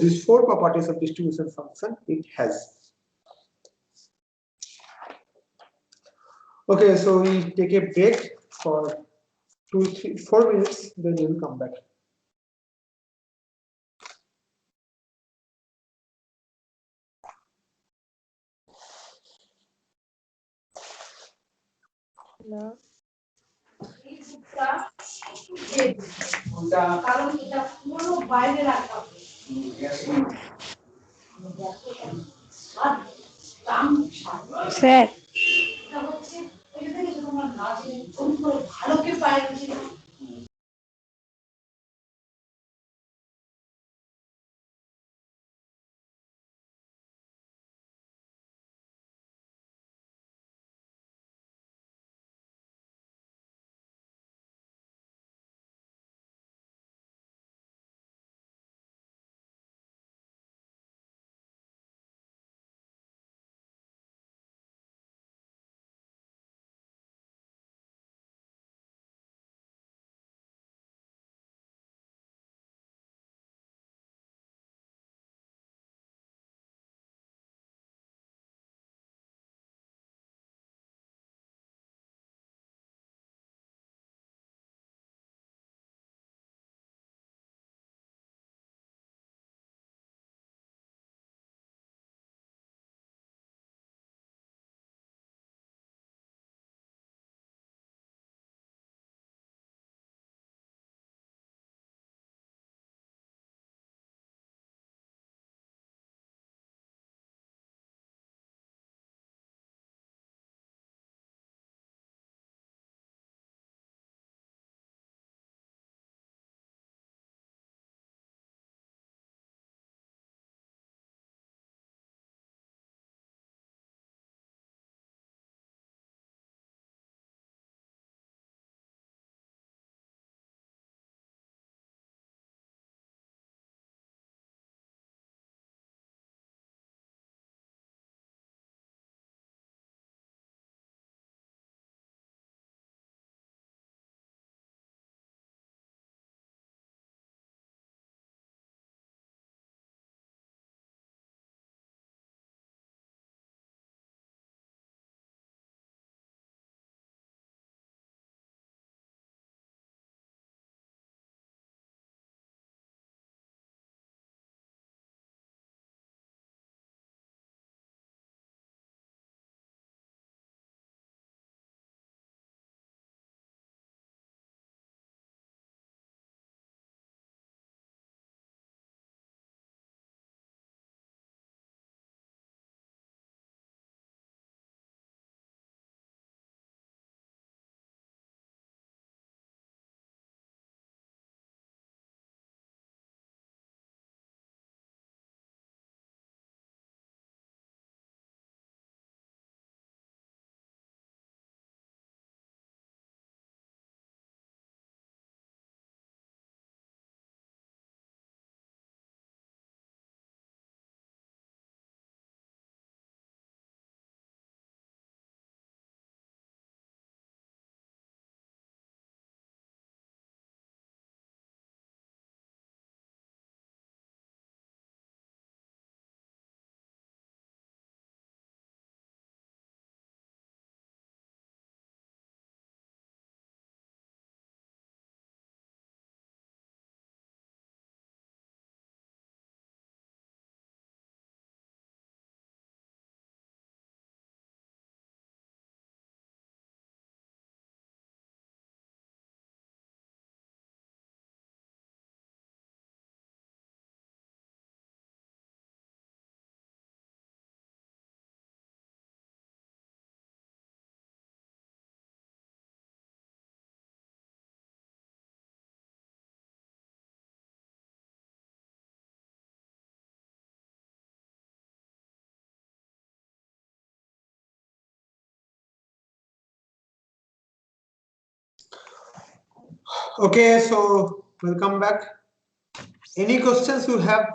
[SPEAKER 1] these 4 properties of distribution function it has. Okay, so we take a break for 2, 3, 4 minutes, then we will come back.
[SPEAKER 2] Sir
[SPEAKER 1] Okay, so welcome back. Any questions you have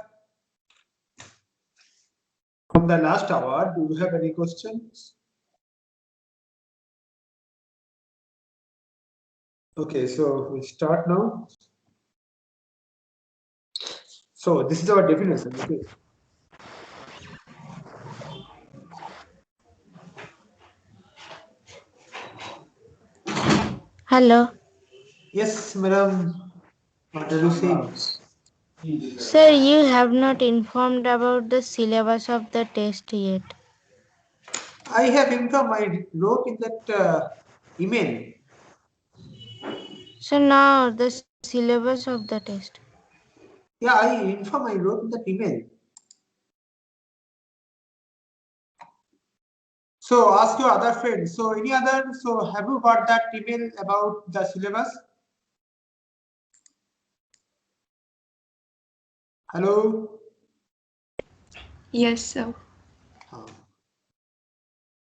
[SPEAKER 1] from the last hour? Do you have any questions? Okay, so we start now. So this is our definition. Okay.
[SPEAKER 2] Hello.
[SPEAKER 1] Yes, madam. What are you saying?
[SPEAKER 2] Sir, you have not informed about the syllabus of the test yet.
[SPEAKER 1] I have informed. I wrote in that email.
[SPEAKER 2] So now the syllabus of the test.
[SPEAKER 1] Yeah, I informed. I wrote in that email. So ask your other friends. So any other? So have you got that email about the syllabus? Hello.
[SPEAKER 5] Yes, sir.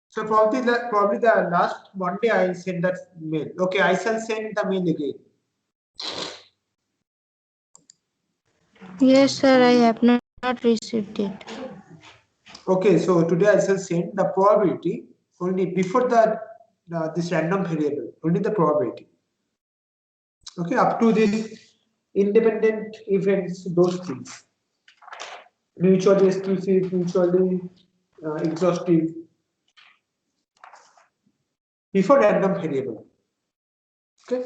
[SPEAKER 1] So probably the last Monday I sent that mail. Okay, I shall send the mail again.
[SPEAKER 2] Yes, sir, I have not received it.
[SPEAKER 1] Okay, so today I shall send the probability only before the this random variable, only the probability. Okay, up to this independent events, those things. Mutually exclusive, mutually exhaustive. Before random variable. Okay.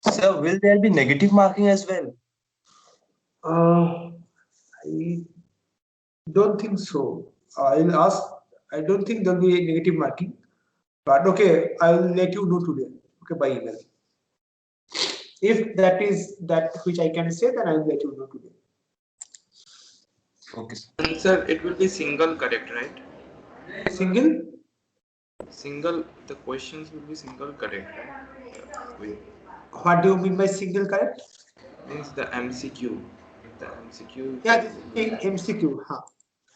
[SPEAKER 6] Sir, will there be negative marking as well?
[SPEAKER 1] I don't think so. I'll ask. I don't think there'll be a negative marking. But okay, I'll let you know today. Okay, by email. If that is that which I can say, then I'll let you know today.
[SPEAKER 6] Okay.
[SPEAKER 7] And sir, it will be single correct, right?
[SPEAKER 1] Single?
[SPEAKER 7] Single, the questions will be single correct, right?
[SPEAKER 1] What do you mean by single correct?
[SPEAKER 7] Means the MCQ. The MCQ.
[SPEAKER 1] Yeah, this is MCQ. Huh.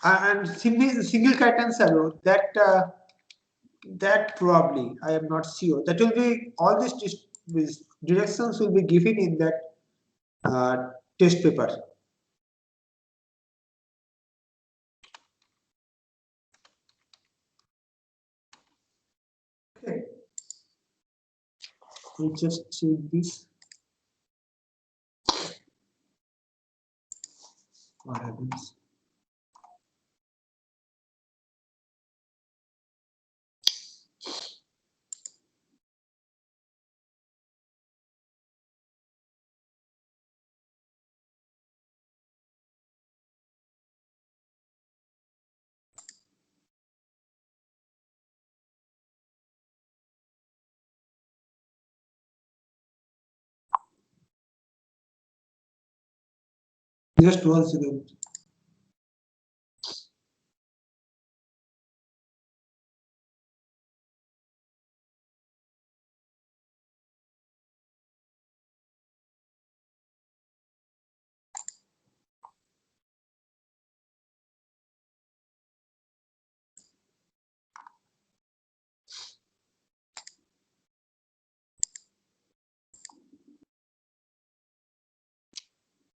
[SPEAKER 1] And single correct answer, that probably I am not sure. That will be all these directions will be given in that test paper. Okay. We just check this. What happens? Just 1 second.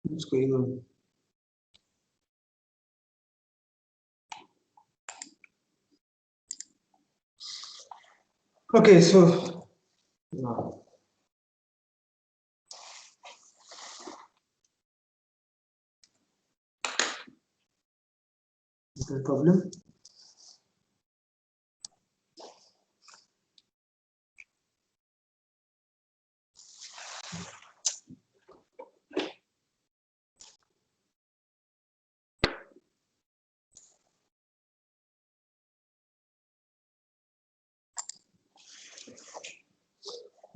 [SPEAKER 1] What's going on? Okay, so now. No problem.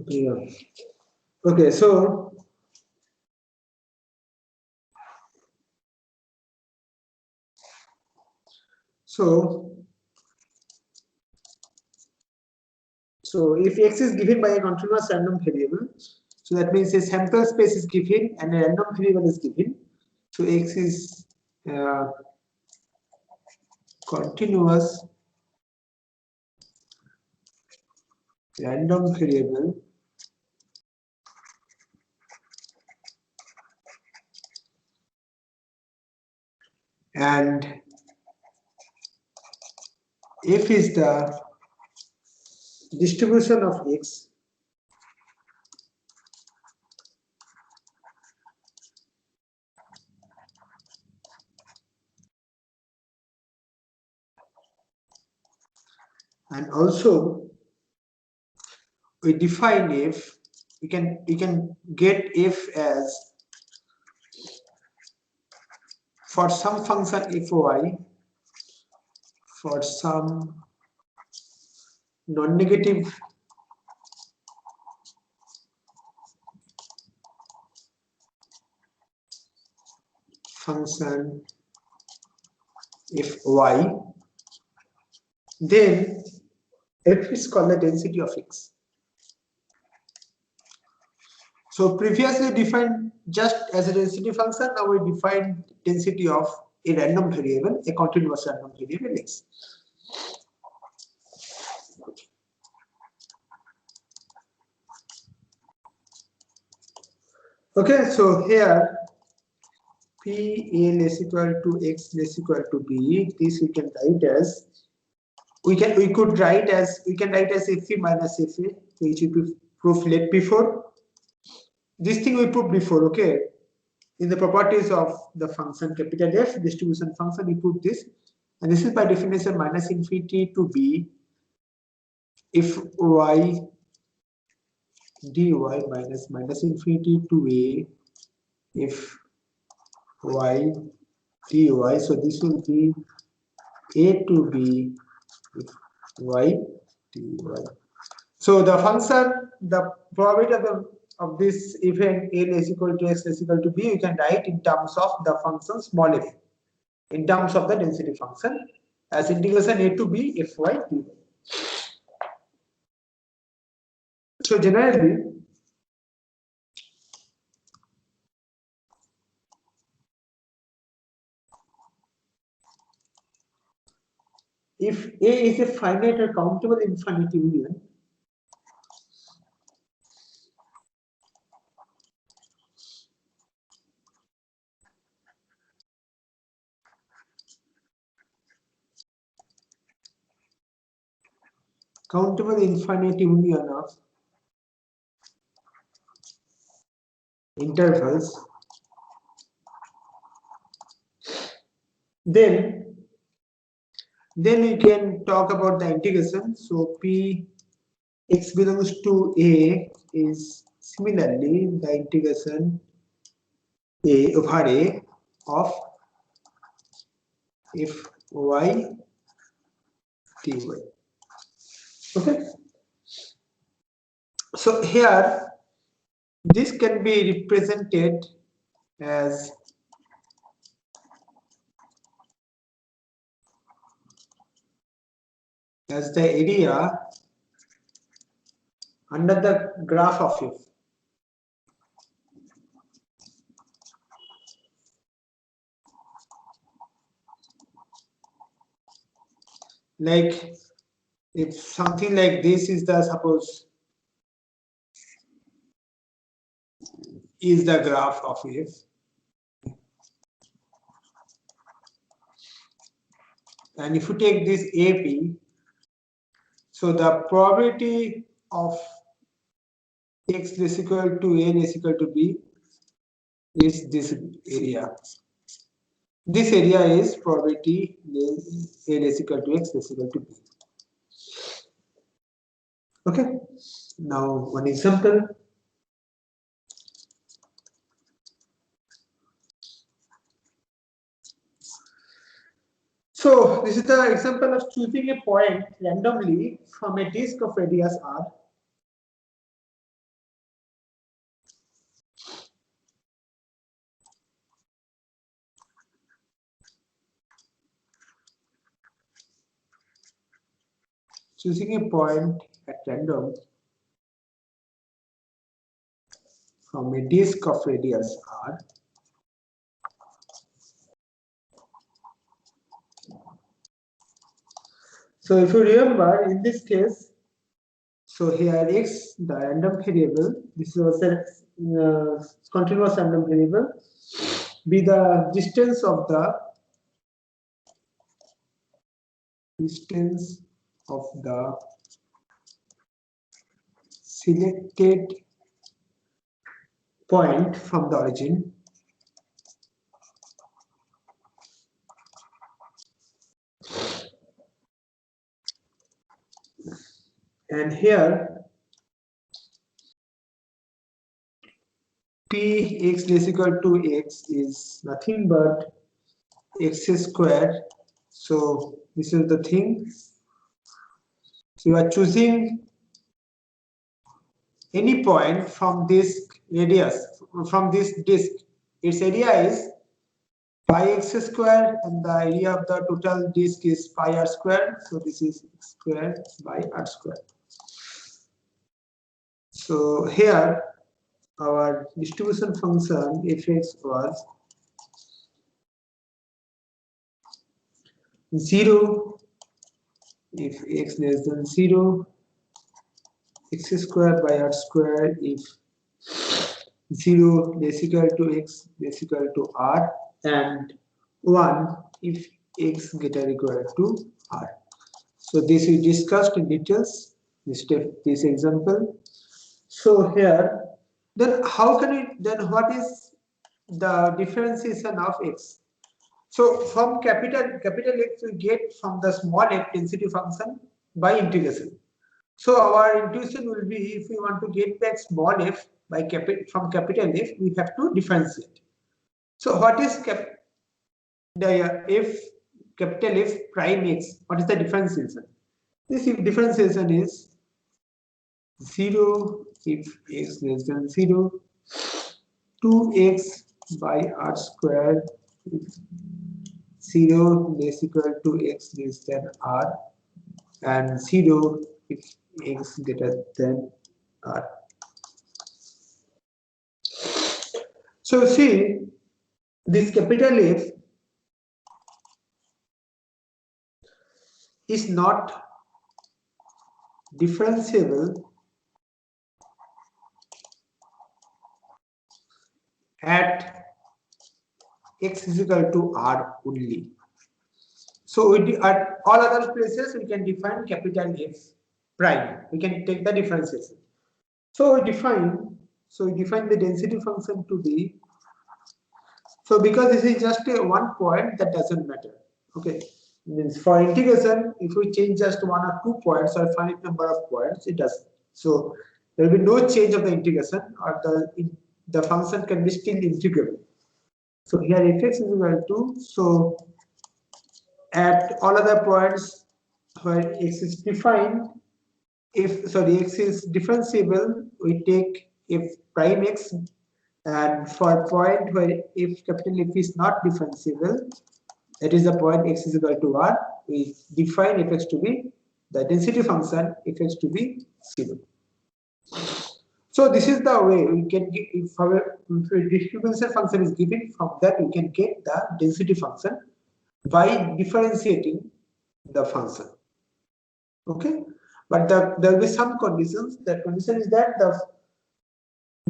[SPEAKER 1] Okay, yeah. Okay, so if x is given by a continuous random variable, so that means a sample space is given and a random variable is given. So x is continuous random variable and f is the distribution of x and also we define f, we can get f as for some function fy for some non-negative function fy, then F is called the density of X. So previously defined just as a density function, now we define density of a random variable, a continuous random variable X. Okay, so here P A less equal to X less equal to B. This we can write as we can write as Fe minus Fa, which we proved before. This thing we put before, okay. In the properties of the function capital F distribution function, we put this, and this is by definition minus infinity to B if y dy minus infinity to A if y dy. So this will be A to B if y dy. So the function, the probability of this event A is equal to X is equal to B, you can write in terms of the function small f, in terms of the density function as integration A to B if y dy. So generally, if A is a finite or countable infinite union, countable infinite union of intervals, then we can talk about the integration. So P x belongs to A is similarly the integration A over A of if y dy. Okay. So here this can be represented as the area under the graph of F. Like if something like this is the suppose is the graph of F, and if you take this AP, so the probability of X is equal to A is equal to B is this area. This area is probability A is equal to X is equal to B. Okay. Now one example. So this is the example of choosing a point randomly from a disk of radius r. Choosing a point at random from a disk of radius r. So if you remember, in this case, so here x, the random variable, this was a continuous random variable, be the distance of the selected point from the origin. And here p x is equal to x is nothing but x squared. So this is the thing. So you are choosing any point from this radius, from this disk. Its area is pi x square, and the area of the total disk is pi r square. So this is x square by r square. So here our distribution function fx was 0 if x less than 0, x square by r square if 0 less equal to x less equal to r, and 1 if x greater equal to r. So this we discussed in details, this example. So here, then how can we, then what is the differentiation of x? So from capital X we get from the small f density function by integration. So our intuition will be, if we want to get back small f by from capital F, we have to differentiate. So what is if capital F prime x? What is the differentiation? This differentiation is 0 if x less than 0, 2x by r square if 0 less equal to x less than r, and 0 if x greater than r. So see, this capital F is not differentiable at x is equal to r only. So at all other places we can define capital F prime. We can take the differentiation. So we define the density function to be, so because this is just a one point, that doesn't matter. Okay, means for integration, if we change just 1 or 2 points or finite number of points, it does. So there will be no change of the integration, or the function can be still integrable. So here fx is equal to, so at all other points where x is defined, x is differentiable, we take f prime x, and for a point where if capital F is not differentiable, that is the point x is equal to r, we define fx to be the density function fx to be 0. So this is the way we can get, if our distribution function is given, from that we can get the density function by differentiating the function. Okay, but there will be some conditions. That condition is that the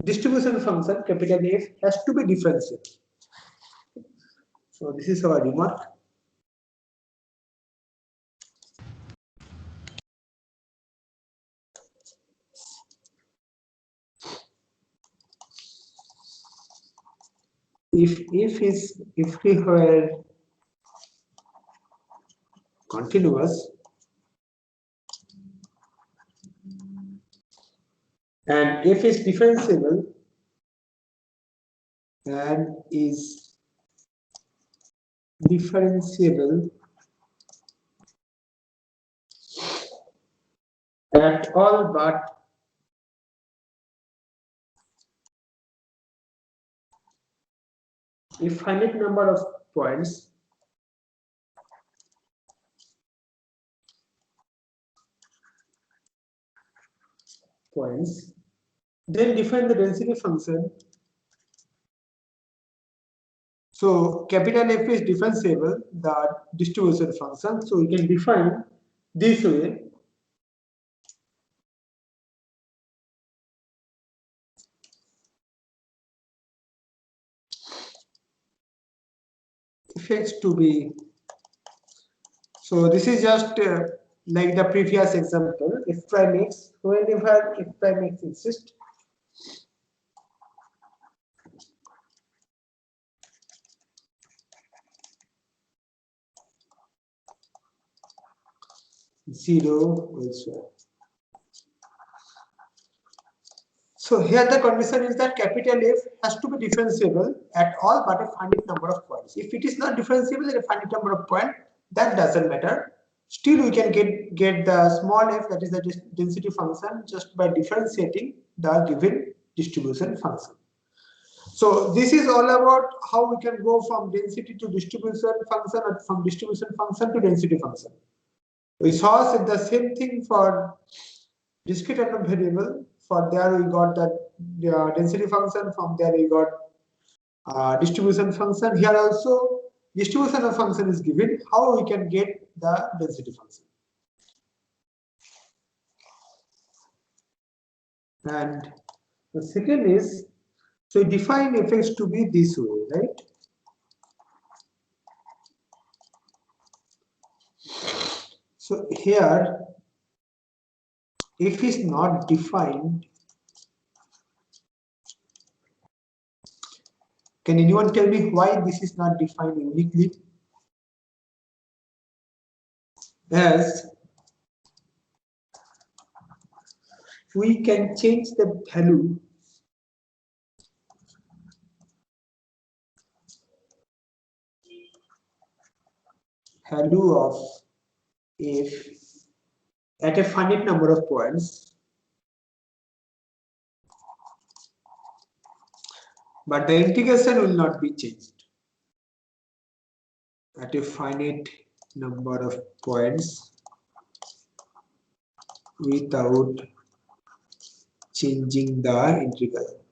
[SPEAKER 1] distribution function capital F has to be differentiable. So this is our remark. If we were continuous and f is differentiable and is differentiable at all but a finite number of points then define the density function. So capital F is differentiable, the distribution function. So we can define this way. Fx to be, so this is just like the previous example, f prime x, whenever f prime x exists, zero also. So here the condition is that capital F has to be differentiable at all but a finite number of points. If it is not differentiable at a finite number of points, that doesn't matter. Still we can get the small f, that is the density function, just by differentiating the given distribution function. So this is all about how we can go from density to distribution function or from distribution function to density function. We saw the same thing for discrete random variable. For there we got that density function. From there we got distribution function. Here also distribution of function is given. How we can get the density function? And the second is, so define fx to be this way, right? So here, if is not defined, can anyone tell me why this is not defined uniquely? As we can change the value of f at a finite number of points, but the integration will not be changed at a finite number of points without changing the integral.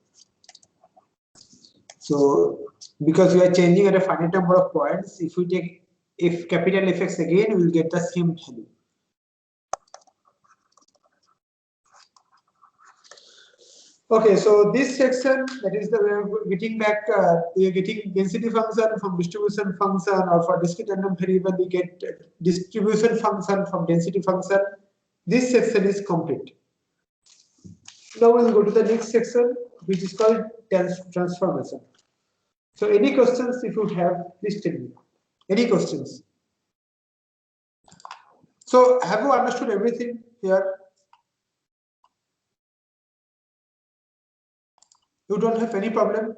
[SPEAKER 1] So because we are changing at a finite number of points, if we take if capital Fx again, we will get the same value. Okay, so this section, that is the way of getting back, we are getting density function from distribution function, or for discrete random variable we get distribution function from density function. This section is complete. Now we'll go to the next section, which is called transformation. So any questions if you have, please tell me. Any questions? So have you understood everything here? You don't have any problem?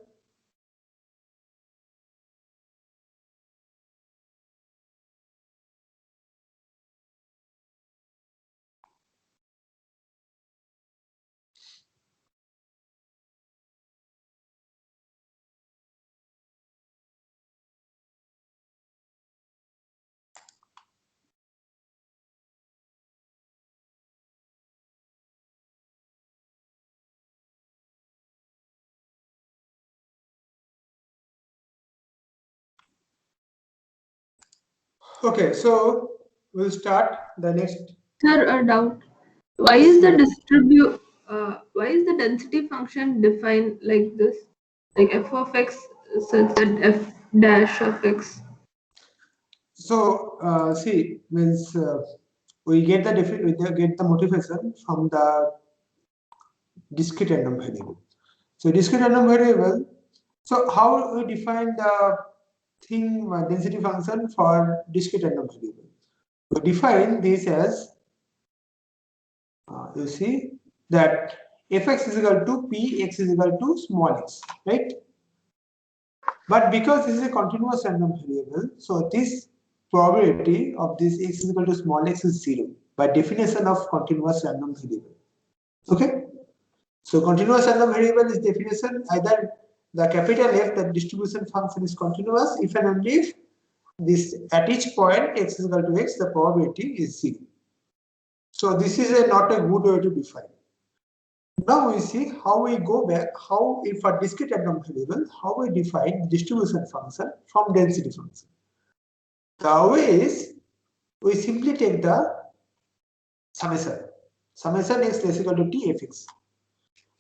[SPEAKER 1] Okay, so we'll start the next.
[SPEAKER 5] Sir, a doubt. Why is the density function defined like this? Like f of x such that f dash of x.
[SPEAKER 1] So see, means we get the motivation from the discrete random variable. So discrete random variable. So how we define the thing density function for discrete random variable? We define this as you see that fx is equal to px is equal to small x, right? But because this is a continuous random variable, so this probability of this x is equal to small x is 0 by definition of continuous random variable. Okay, so continuous random variable is definition either the capital F, the distribution function is continuous if and only if this at each point x is equal to x, the probability is 0. So this is not a good way to define. Now we see how we go back, how if a discrete random variable, how we define distribution function from density function. The way is we simply take the summation. Summation x less equal to t fx.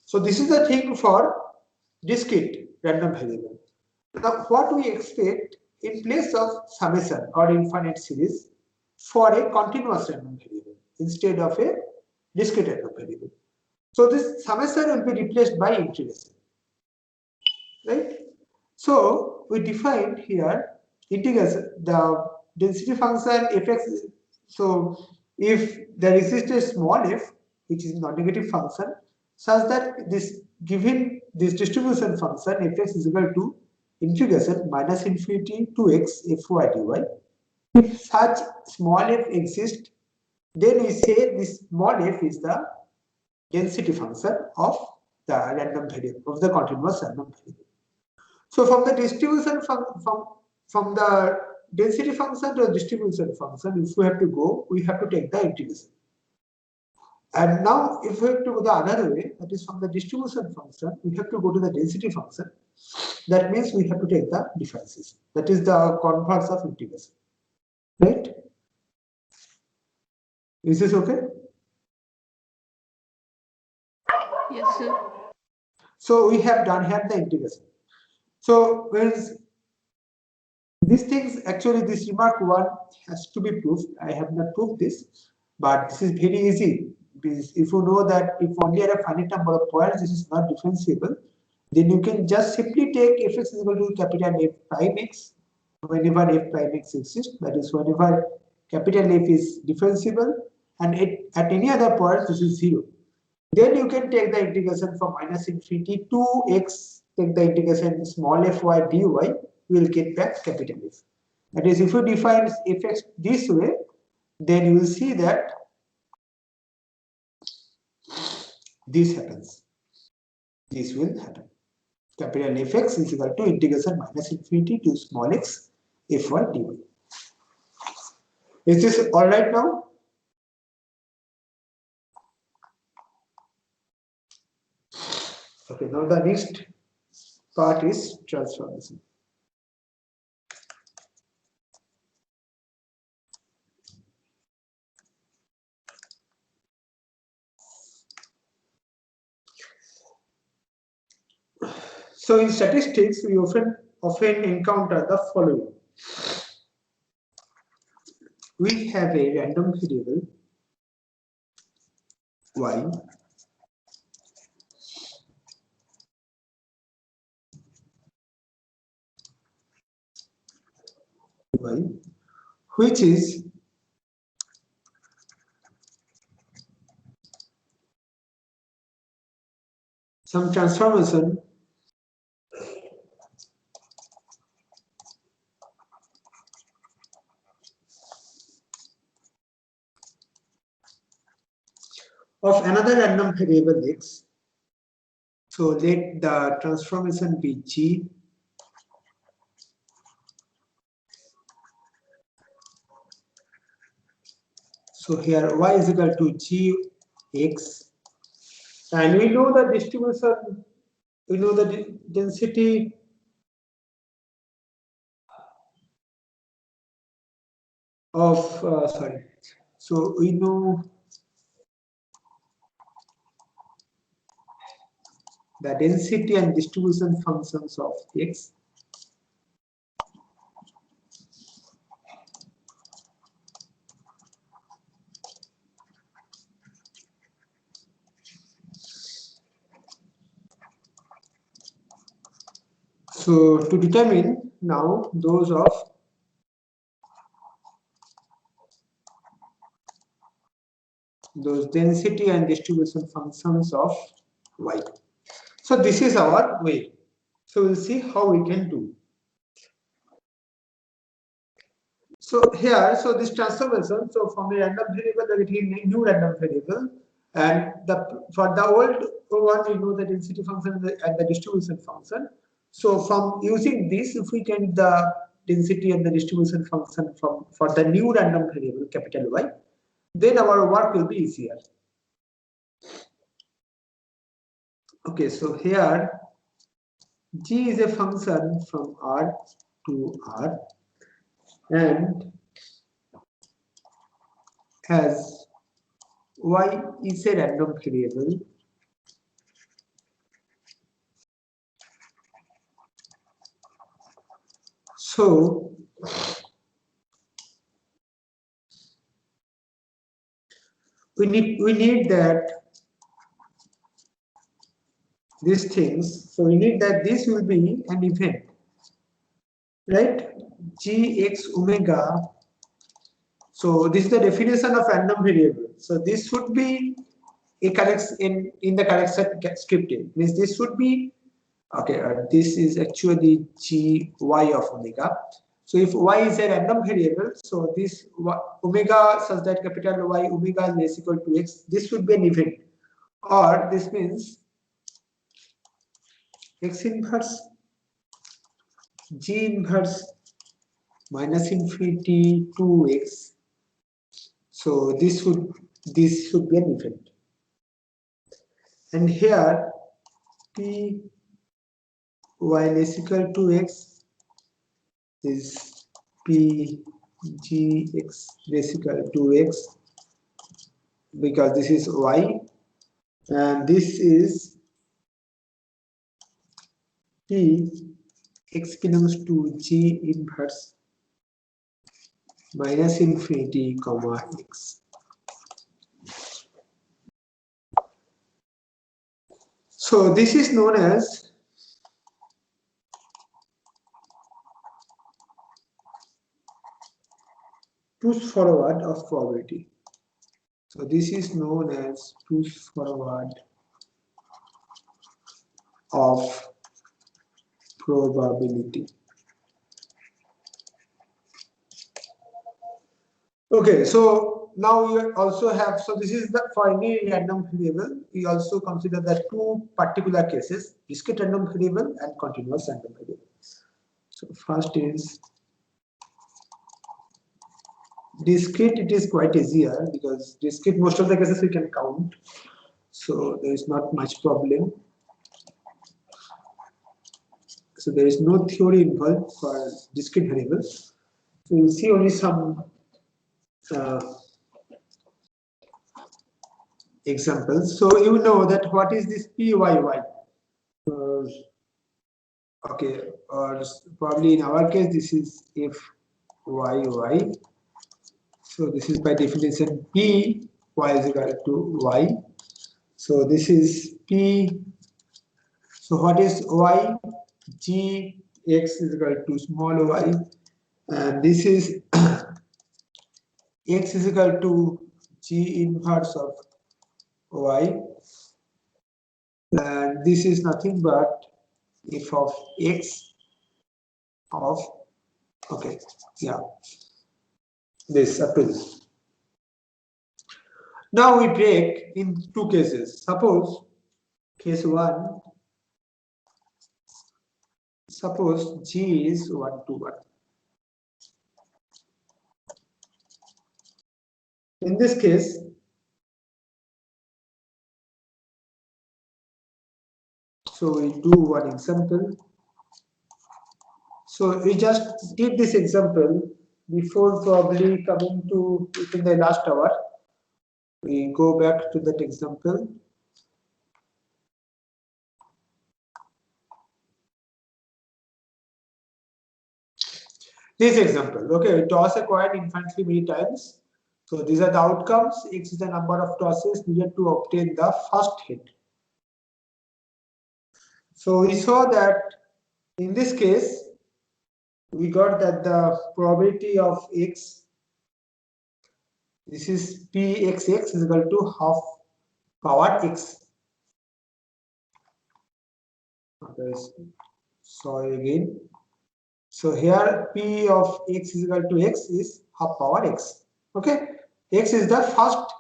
[SPEAKER 1] So this is the thing for discrete random variable. Now what we expect in place of summation or infinite series for a continuous random variable instead of a discrete random variable. So this summation will be replaced by integration, right? So we defined here integration, the density function fx. So if there exists a small f, which is non-negative function, such that this given this distribution function fx is equal to integration minus infinity to x fy dy. If such small f exists, then we say this small f is the density function of the random variable, of the continuous random variable. So from the distribution from the density function to the distribution function, if we have to go, we have to take the integration. And now if we have to go the other way, that is from the distribution function, we have to go to the density function. That means we have to take the differences. That is the converse of integration. Right? Is this okay?
[SPEAKER 5] Yes, sir.
[SPEAKER 1] So we have done here the integration. So whereas these things, actually this remark one has to be proved. I have not proved this, but this is very easy. Because if you know that if only at a finite number of points this is not differentiable, then you can just simply take fx is equal to capital F prime x whenever f prime x exists. That is whenever capital F is differentiable and at any other point this is 0. Then you can take the integration from minus infinity to x, take the integration small fy dy, you will get back capital F. That is, if you define fx this way, then you will see that this happens. This will happen. Capital Fx is equal to integration minus infinity to small x fy dy. Is this all right now? Okay, now the next part is transformation. So in statistics, we often encounter the following. We have a random variable y which is some transformation of another random variable x. So let the transformation be g. So here y is equal to g x, and we know the distribution, we know the density of so we know the density and distribution functions of x. So to determine now those density and distribution functions of y. So this is our way. So we'll see how we can do. So here, so this transformation, so from a random variable, we get a new random variable, and for the old one, we know the density function and the distribution function. So from using this, if we can the density and the distribution function for the new random variable capital Y, then our work will be easier. Okay, so here g is a function from R to R, and as y is a random variable, so we need that these things, so we need that this will be an event, right? Gx omega. So this is the definition of random variable. So this should be a correct in the correct scripting. Means this should be okay. This is actually gy of omega. So if y is a random variable, so this omega such that capital Y omega is less equal to x, this should be an event, or this means x inverse G inverse minus infinity 2x. So this should be an effect. And here p y less equal to x is p g x less equal to x, because this is y, and this is p x belongs to g inverse minus infinity comma x. So this is known as push forward of probability. So this is known as push forward of probability. Okay, so now we also have, so this is the for any random variable, we also consider the two particular cases, discrete random variable and continuous random variable. So first is discrete. It is quite easier because discrete most of the cases we can count, so there is not much problem. So there is no theory involved for discrete variables. So you see only some examples. So you know that what is this PYY? Okay, or probably in our case this is FYY. So this is by definition P y is equal to y. So this is P. So what is y? G x is equal to small y, and this is x is equal to G inverse of y, and this is nothing but f of x of, okay, yeah, this up to this. Now we break in two cases. Suppose case 1, suppose G is 1 to 1. In this case, so we do one example. So we just did this example before probably coming to within the last hour. We go back to that example. This example, okay, we toss a coin infinitely many times. So these are the outcomes. X is the number of tosses needed to obtain the first hit. So we saw that in this case, we got that the probability of x, this is pxx is equal to half power x. Okay, sorry again. So here p of x is equal to x is half power x. Okay, x is the first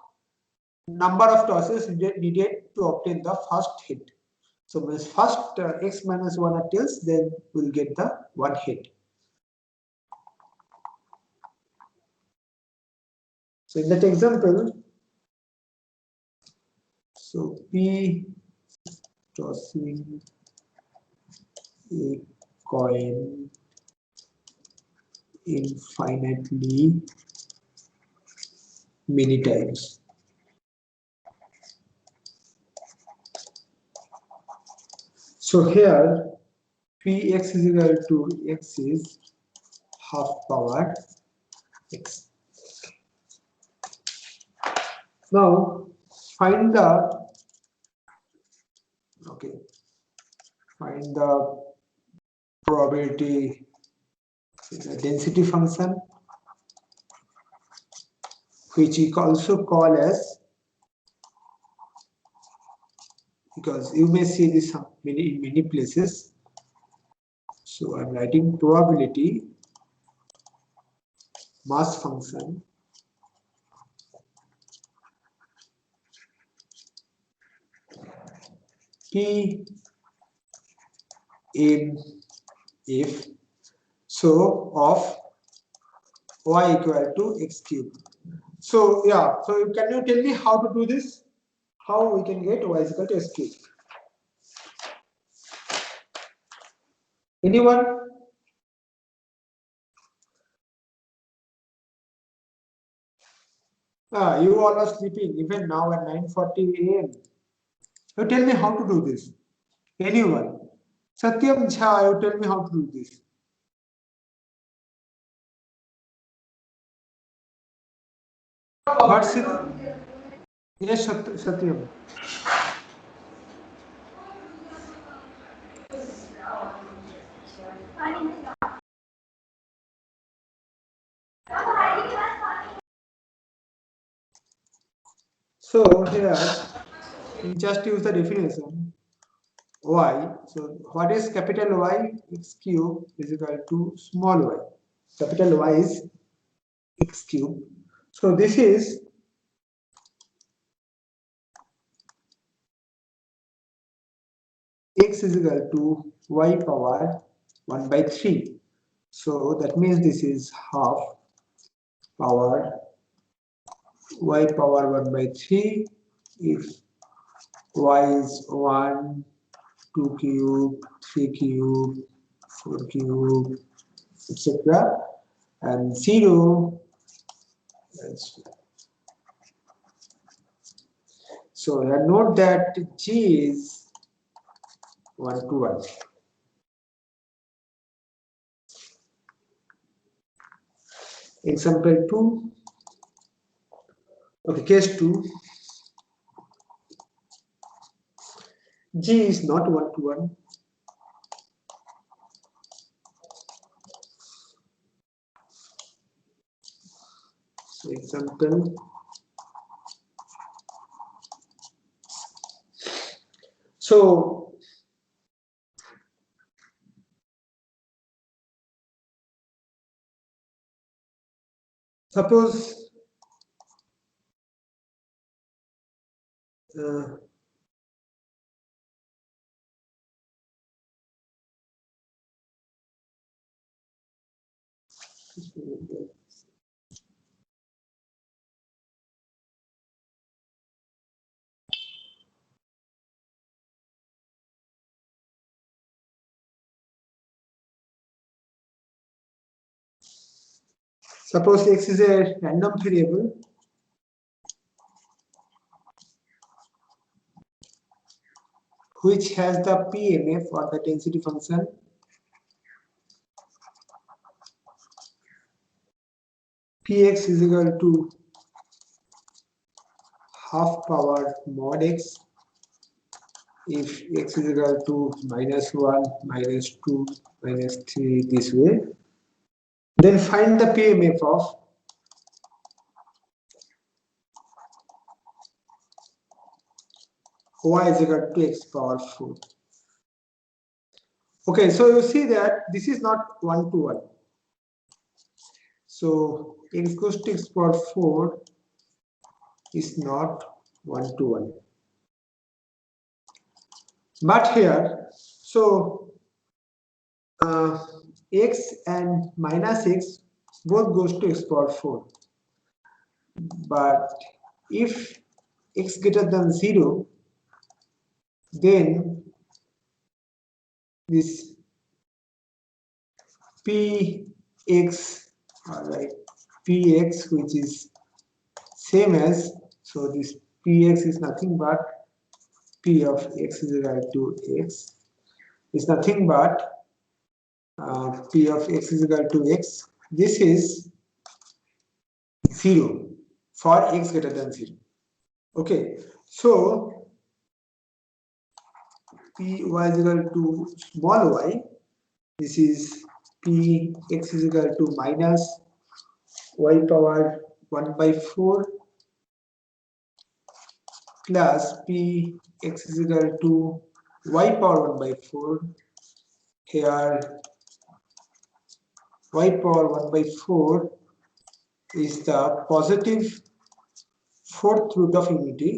[SPEAKER 1] number of tosses needed to obtain the first hit. So means first x minus 1 are tails, then we'll get the one hit. So in that example, so p tossing a coin infinitely many times. So here px is equal to x is half power x. Now find the, okay, find the probability density function, which we also call as, because you may see this in many places. So I'm writing probability mass function P in if So of y equal to x cube. So yeah, so can you tell me how to do this? How we can get y is equal to x cube? Anyone? You all are sleeping even now at 9:40 a.m. You tell me how to do this. Anyone? Satyam Jha, you tell me how to do this. Harshit? Yes, Satyam. So here we just use the definition y. So what is capital Y? X cube is equal to small y. Capital Y is x cube. So this is x is equal to y power 1 by 3. So that means this is half power y power 1 by 3 if y is 1, 2 cube, 3 cube, 4 cube, etc. And 0. So note that G is 1 to 1. Example 2. Okay, case 2. G is not 1 to 1. So example. So suppose suppose x is a random variable which has the PMF or the density function Px is equal to half power mod x if x is equal to -1, -2, -3 this way. Then find the PMF of y is equal to x power 4. Okay, so you see that this is not 1 to 1. So x goes to x power 4 is not 1 to 1. But here, so x and minus x both goes to x power 4. But if x greater than 0, then this px, alright, px which is same as, so this px is nothing but p of x is equal to x is nothing but p of x is equal to x. This is 0 for x greater than 0. Okay, so py is equal to small y. This is px is equal to minus y power 1 by 4 plus px is equal to y power 1 by 4. Here y power 1 by 4 is the positive fourth root of unity.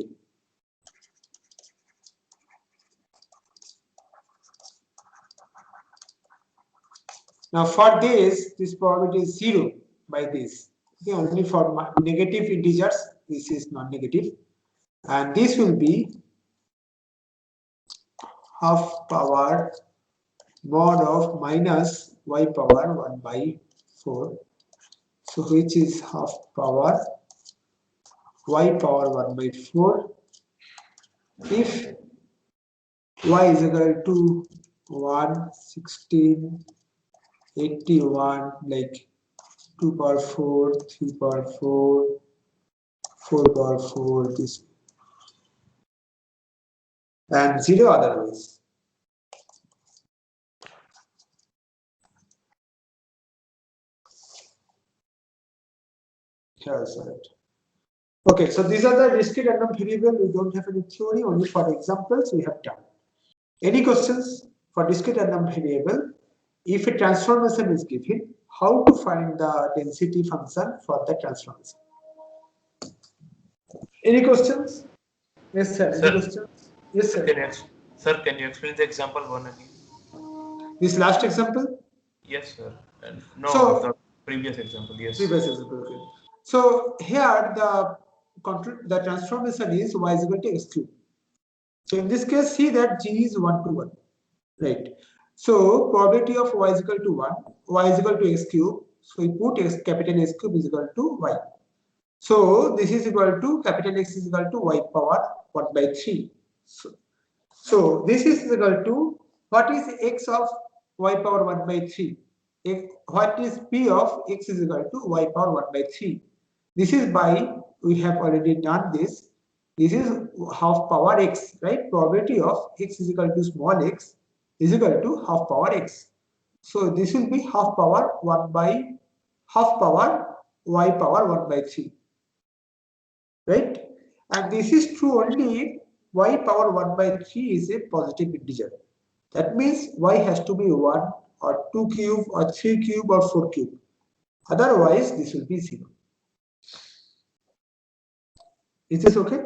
[SPEAKER 1] Now for this probability is 0 by this. Okay, only for negative integers, this is non-negative, and this will be half power mod of minus y power 1 by 4. So which is half power y power 1 by 4 if y is equal to 1, 16, 81, like 2 power 4, 3 power 4, 4 power 4, this, and 0 otherwise. Here's it. Okay, so these are the discrete random variable. We don't have any theory, only for examples we have done. Any questions for discrete random variable? If a transformation is given, how to find the density function for the transformation? Any questions? Yes, sir. Any questions? Yes, sir.
[SPEAKER 7] Can you explain the example one again?
[SPEAKER 1] This last example?
[SPEAKER 7] Yes, sir. And no,
[SPEAKER 1] So,
[SPEAKER 7] the previous example, yes.
[SPEAKER 1] Previous example, okay. So here the transformation is y is equal to x cube. So in this case, see that g is 1 to 1, right? So probability of y is equal to 1, y is equal to x cube. So we put x, capital X cube is equal to y. So this is equal to capital X is equal to y power 1 by 3. So this is equal to, what is x of y power 1 by 3? What is p of x is equal to y power 1 by 3? This is by, we have already done this. This is half power x, right? Probability of x is equal to small x is equal to half power x. So this will be half power 1 by half power y power 1 by 3, right? And this is true only if y power 1 by 3 is a positive integer. That means y has to be 1 or 2 cube or 3 cube or 4 cube. Otherwise, this will be 0. Is this okay?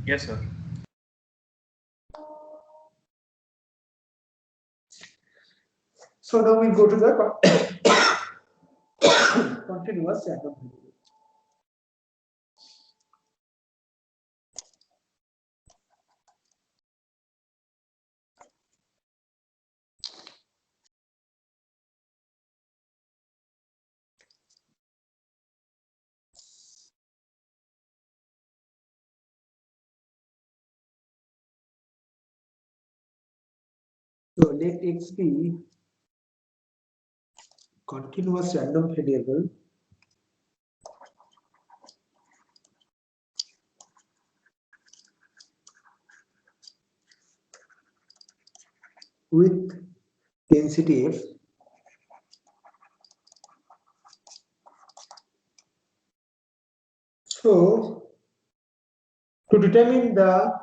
[SPEAKER 7] Yes, sir.
[SPEAKER 1] So now we go to the continuous random variable. So let x be continuous random variable with density f. So to determine the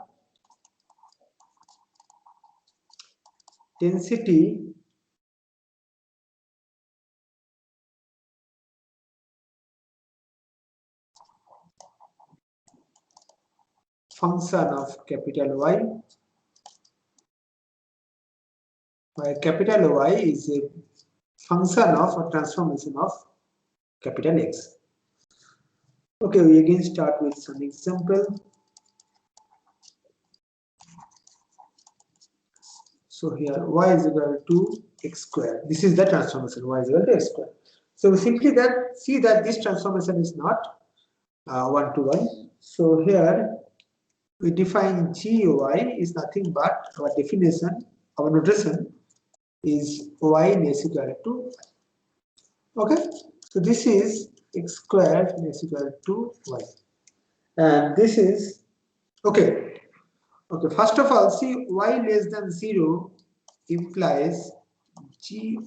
[SPEAKER 1] density function of capital Y, where capital Y is a function of a transformation of capital X. Okay, we again start with some example. So here y is equal to x square. This is the transformation, y is equal to x square. So we simply see that this transformation is not 1 to 1. So here we define gy is nothing but our definition, our notation is y is equal to y. Okay, so this is x squared is equal to y, and this is okay. Okay, first of all, see y less than 0 implies gy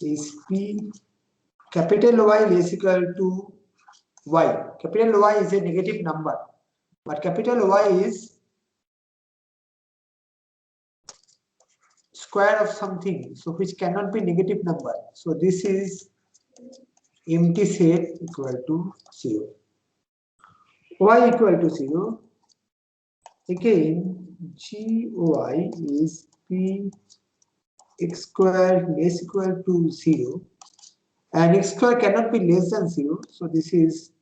[SPEAKER 1] is p capital Y is equal to y. Capital Y is a negative number, but capital Y is square of something, so which cannot be negative number. So this is empty set equal to 0. Y equal to 0. Again, gy is p x square less equal to 0, and x square cannot be less than 0, so this is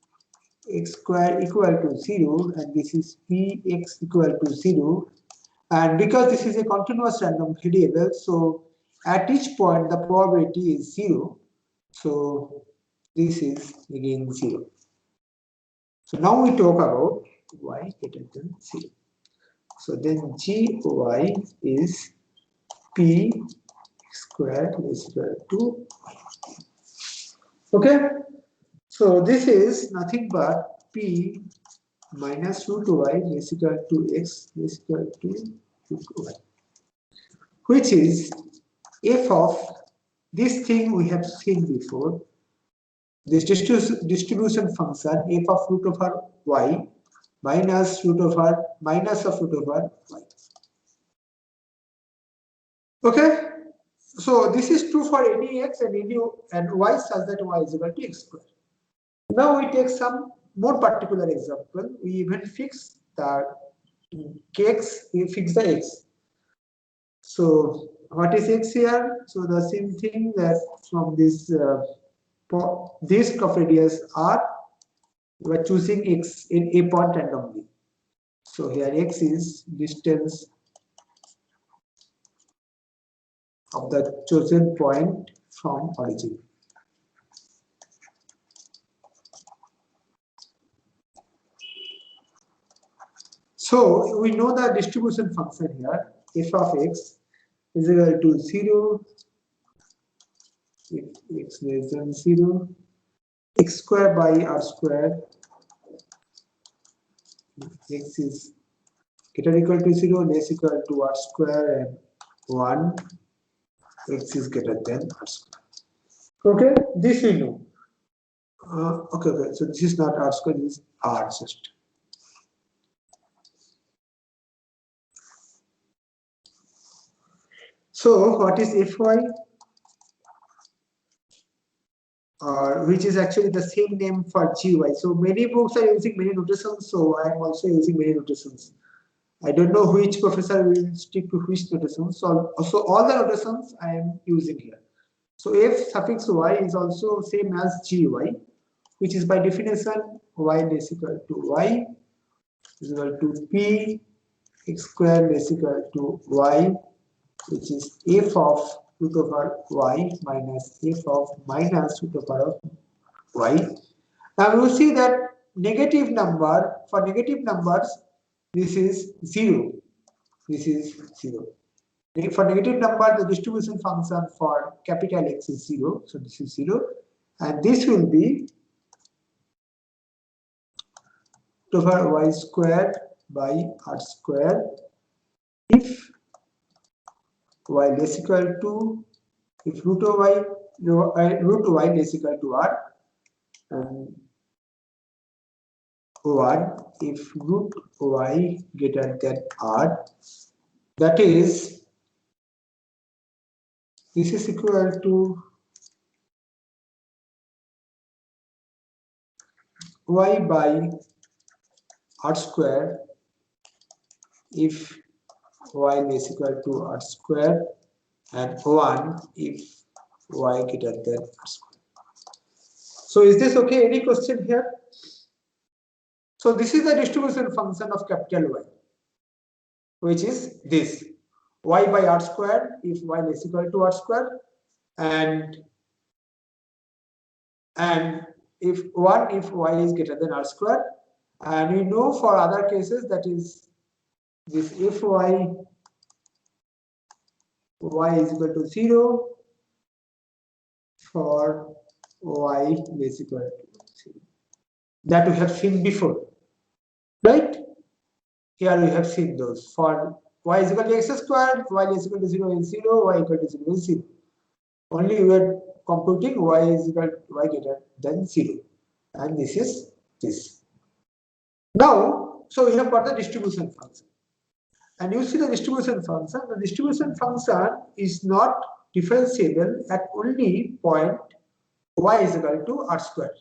[SPEAKER 1] x square equal to 0, and this is px equal to 0. And because this is a continuous random variable, so at each point the probability is 0, so this is again 0. So now we talk about y greater than 0. So then gy is p square is equal to y. Okay, so this is nothing but p minus root y is equal to x is equal to root y, which is f of this thing we have seen before, this distribution function f of root over y minus root over minus of root over y. Okay, so this is true for any x and any and y such that y is equal to x square. Now we take some more particular example. We even fix the x, we fix the x. So what is x here? So the same thing that from this disk of radius r, we are choosing x in a point randomly. So here x is distance of the chosen point from origin. So we know the distribution function here, f of x is equal to 0 if x less than 0, x square by r square, x is greater equal to 0, less equal to r square, and 1, x is greater than r square. Okay, this we know. Okay, so this is not r square, this is r just. So what is fy? Which is actually the same name for gy. So many books are using many notations, so I am also using many notations. I don't know which professor will stick to which notations. So all the notations I am using here. So f suffix y is also same as gy, which is by definition y less equal to y is equal to p x square less equal to y, which is f of root over y minus f of minus root over y. Now you see that negative number, for negative numbers, this is 0. This is 0. For negative number, the distribution function for capital X is 0. So this is 0. And this will be root over y squared by r squared if y less equal to, if root of y less equal to r, and 1 if root y greater than r, that is this is equal to y by r square if y less equal to r square, and 1 if y greater than r square. So is this okay? Any question here? So this is the distribution function of capital Y, which is this y by r square if y less equal to r square, and if 1 if y is greater than r square. And we know for other cases that is this if y is equal to 0 for y less equal to 0. That we have seen before, right? Here we have seen those. For y is equal to x squared, y is equal to 0 is 0, y equal to 0 is 0. Only we are computing y is equal to y greater than 0. And this is this. Now, so we have got the distribution function. And you see the distribution function. The distribution function is not differentiable at only point y is equal to r square.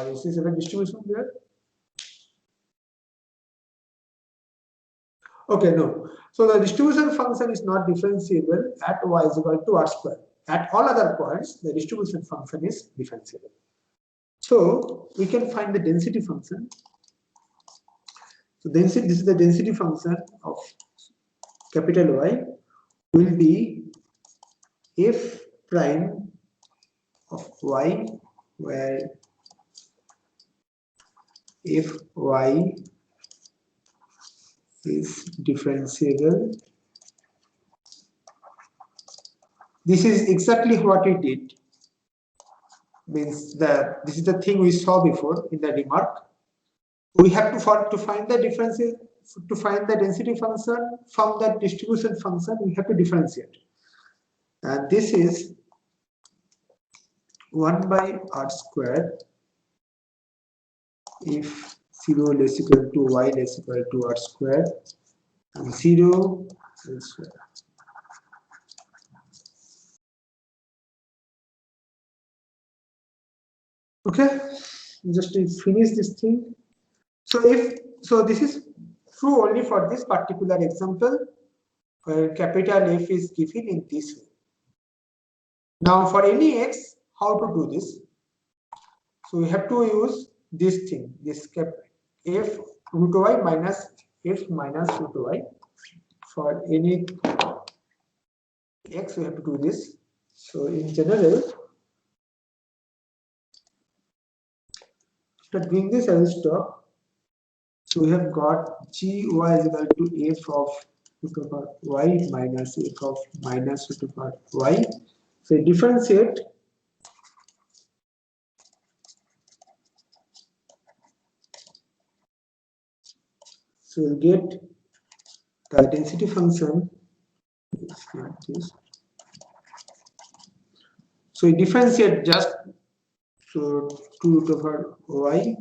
[SPEAKER 1] Is this a distribution there? Okay, no. So the distribution function is not differentiable at y is equal to r square. At all other points, the distribution function is differentiable. So we can find the density function. So density, this is the density function of capital Y will be f prime of y, where if y is differentiable. This is exactly what we did. Means this is the thing we saw before in the remark. We have to find the differences, to find the density function from the distribution function. We have to differentiate, and this is 1 by r square if 0 less equal to y less equal to r square and 0 elsewhere. Okay, just to finish this thing. So this is true only for this particular example where capital F is given in this way. Now for any x, how to do this? So we have to use this thing, this cap f root y minus f minus root y. For any x, we have to do this. So in general, after doing this, I will stop. So we have got gy is equal to f of root over y minus f of minus root over y. So differentiate. So we'll get the density function. So we differentiate just so 2 root over y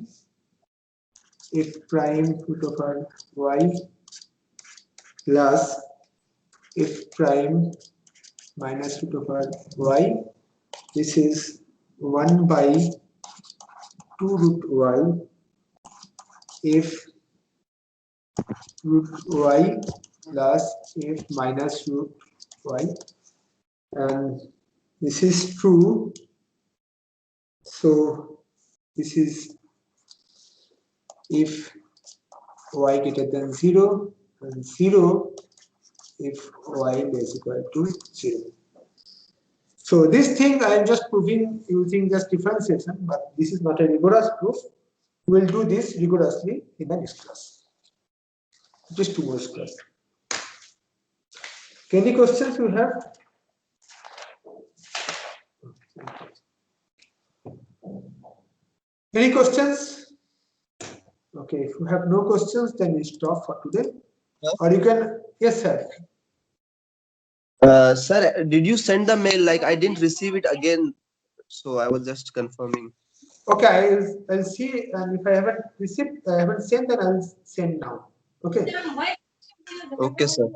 [SPEAKER 1] f prime root over y plus f prime minus root over y. This is 1 by 2 root y f root y plus f minus root y, and this is true. So this is if y greater than 0 and 0 if y is equal to 0. So this thing I am just proving using just differentiation, but this is not a rigorous proof. We will do this rigorously in the next class. Just two more class. Any questions you have? Any questions? Okay, if you have no questions, then we stop for today. Or you can, yes, sir.
[SPEAKER 6] Sir, did you send the mail? Like I didn't receive it again, so I was just confirming.
[SPEAKER 1] Okay, I'll see, and if I haven't received, I haven't sent, then I'll send now. Okay.
[SPEAKER 6] Okay, sir.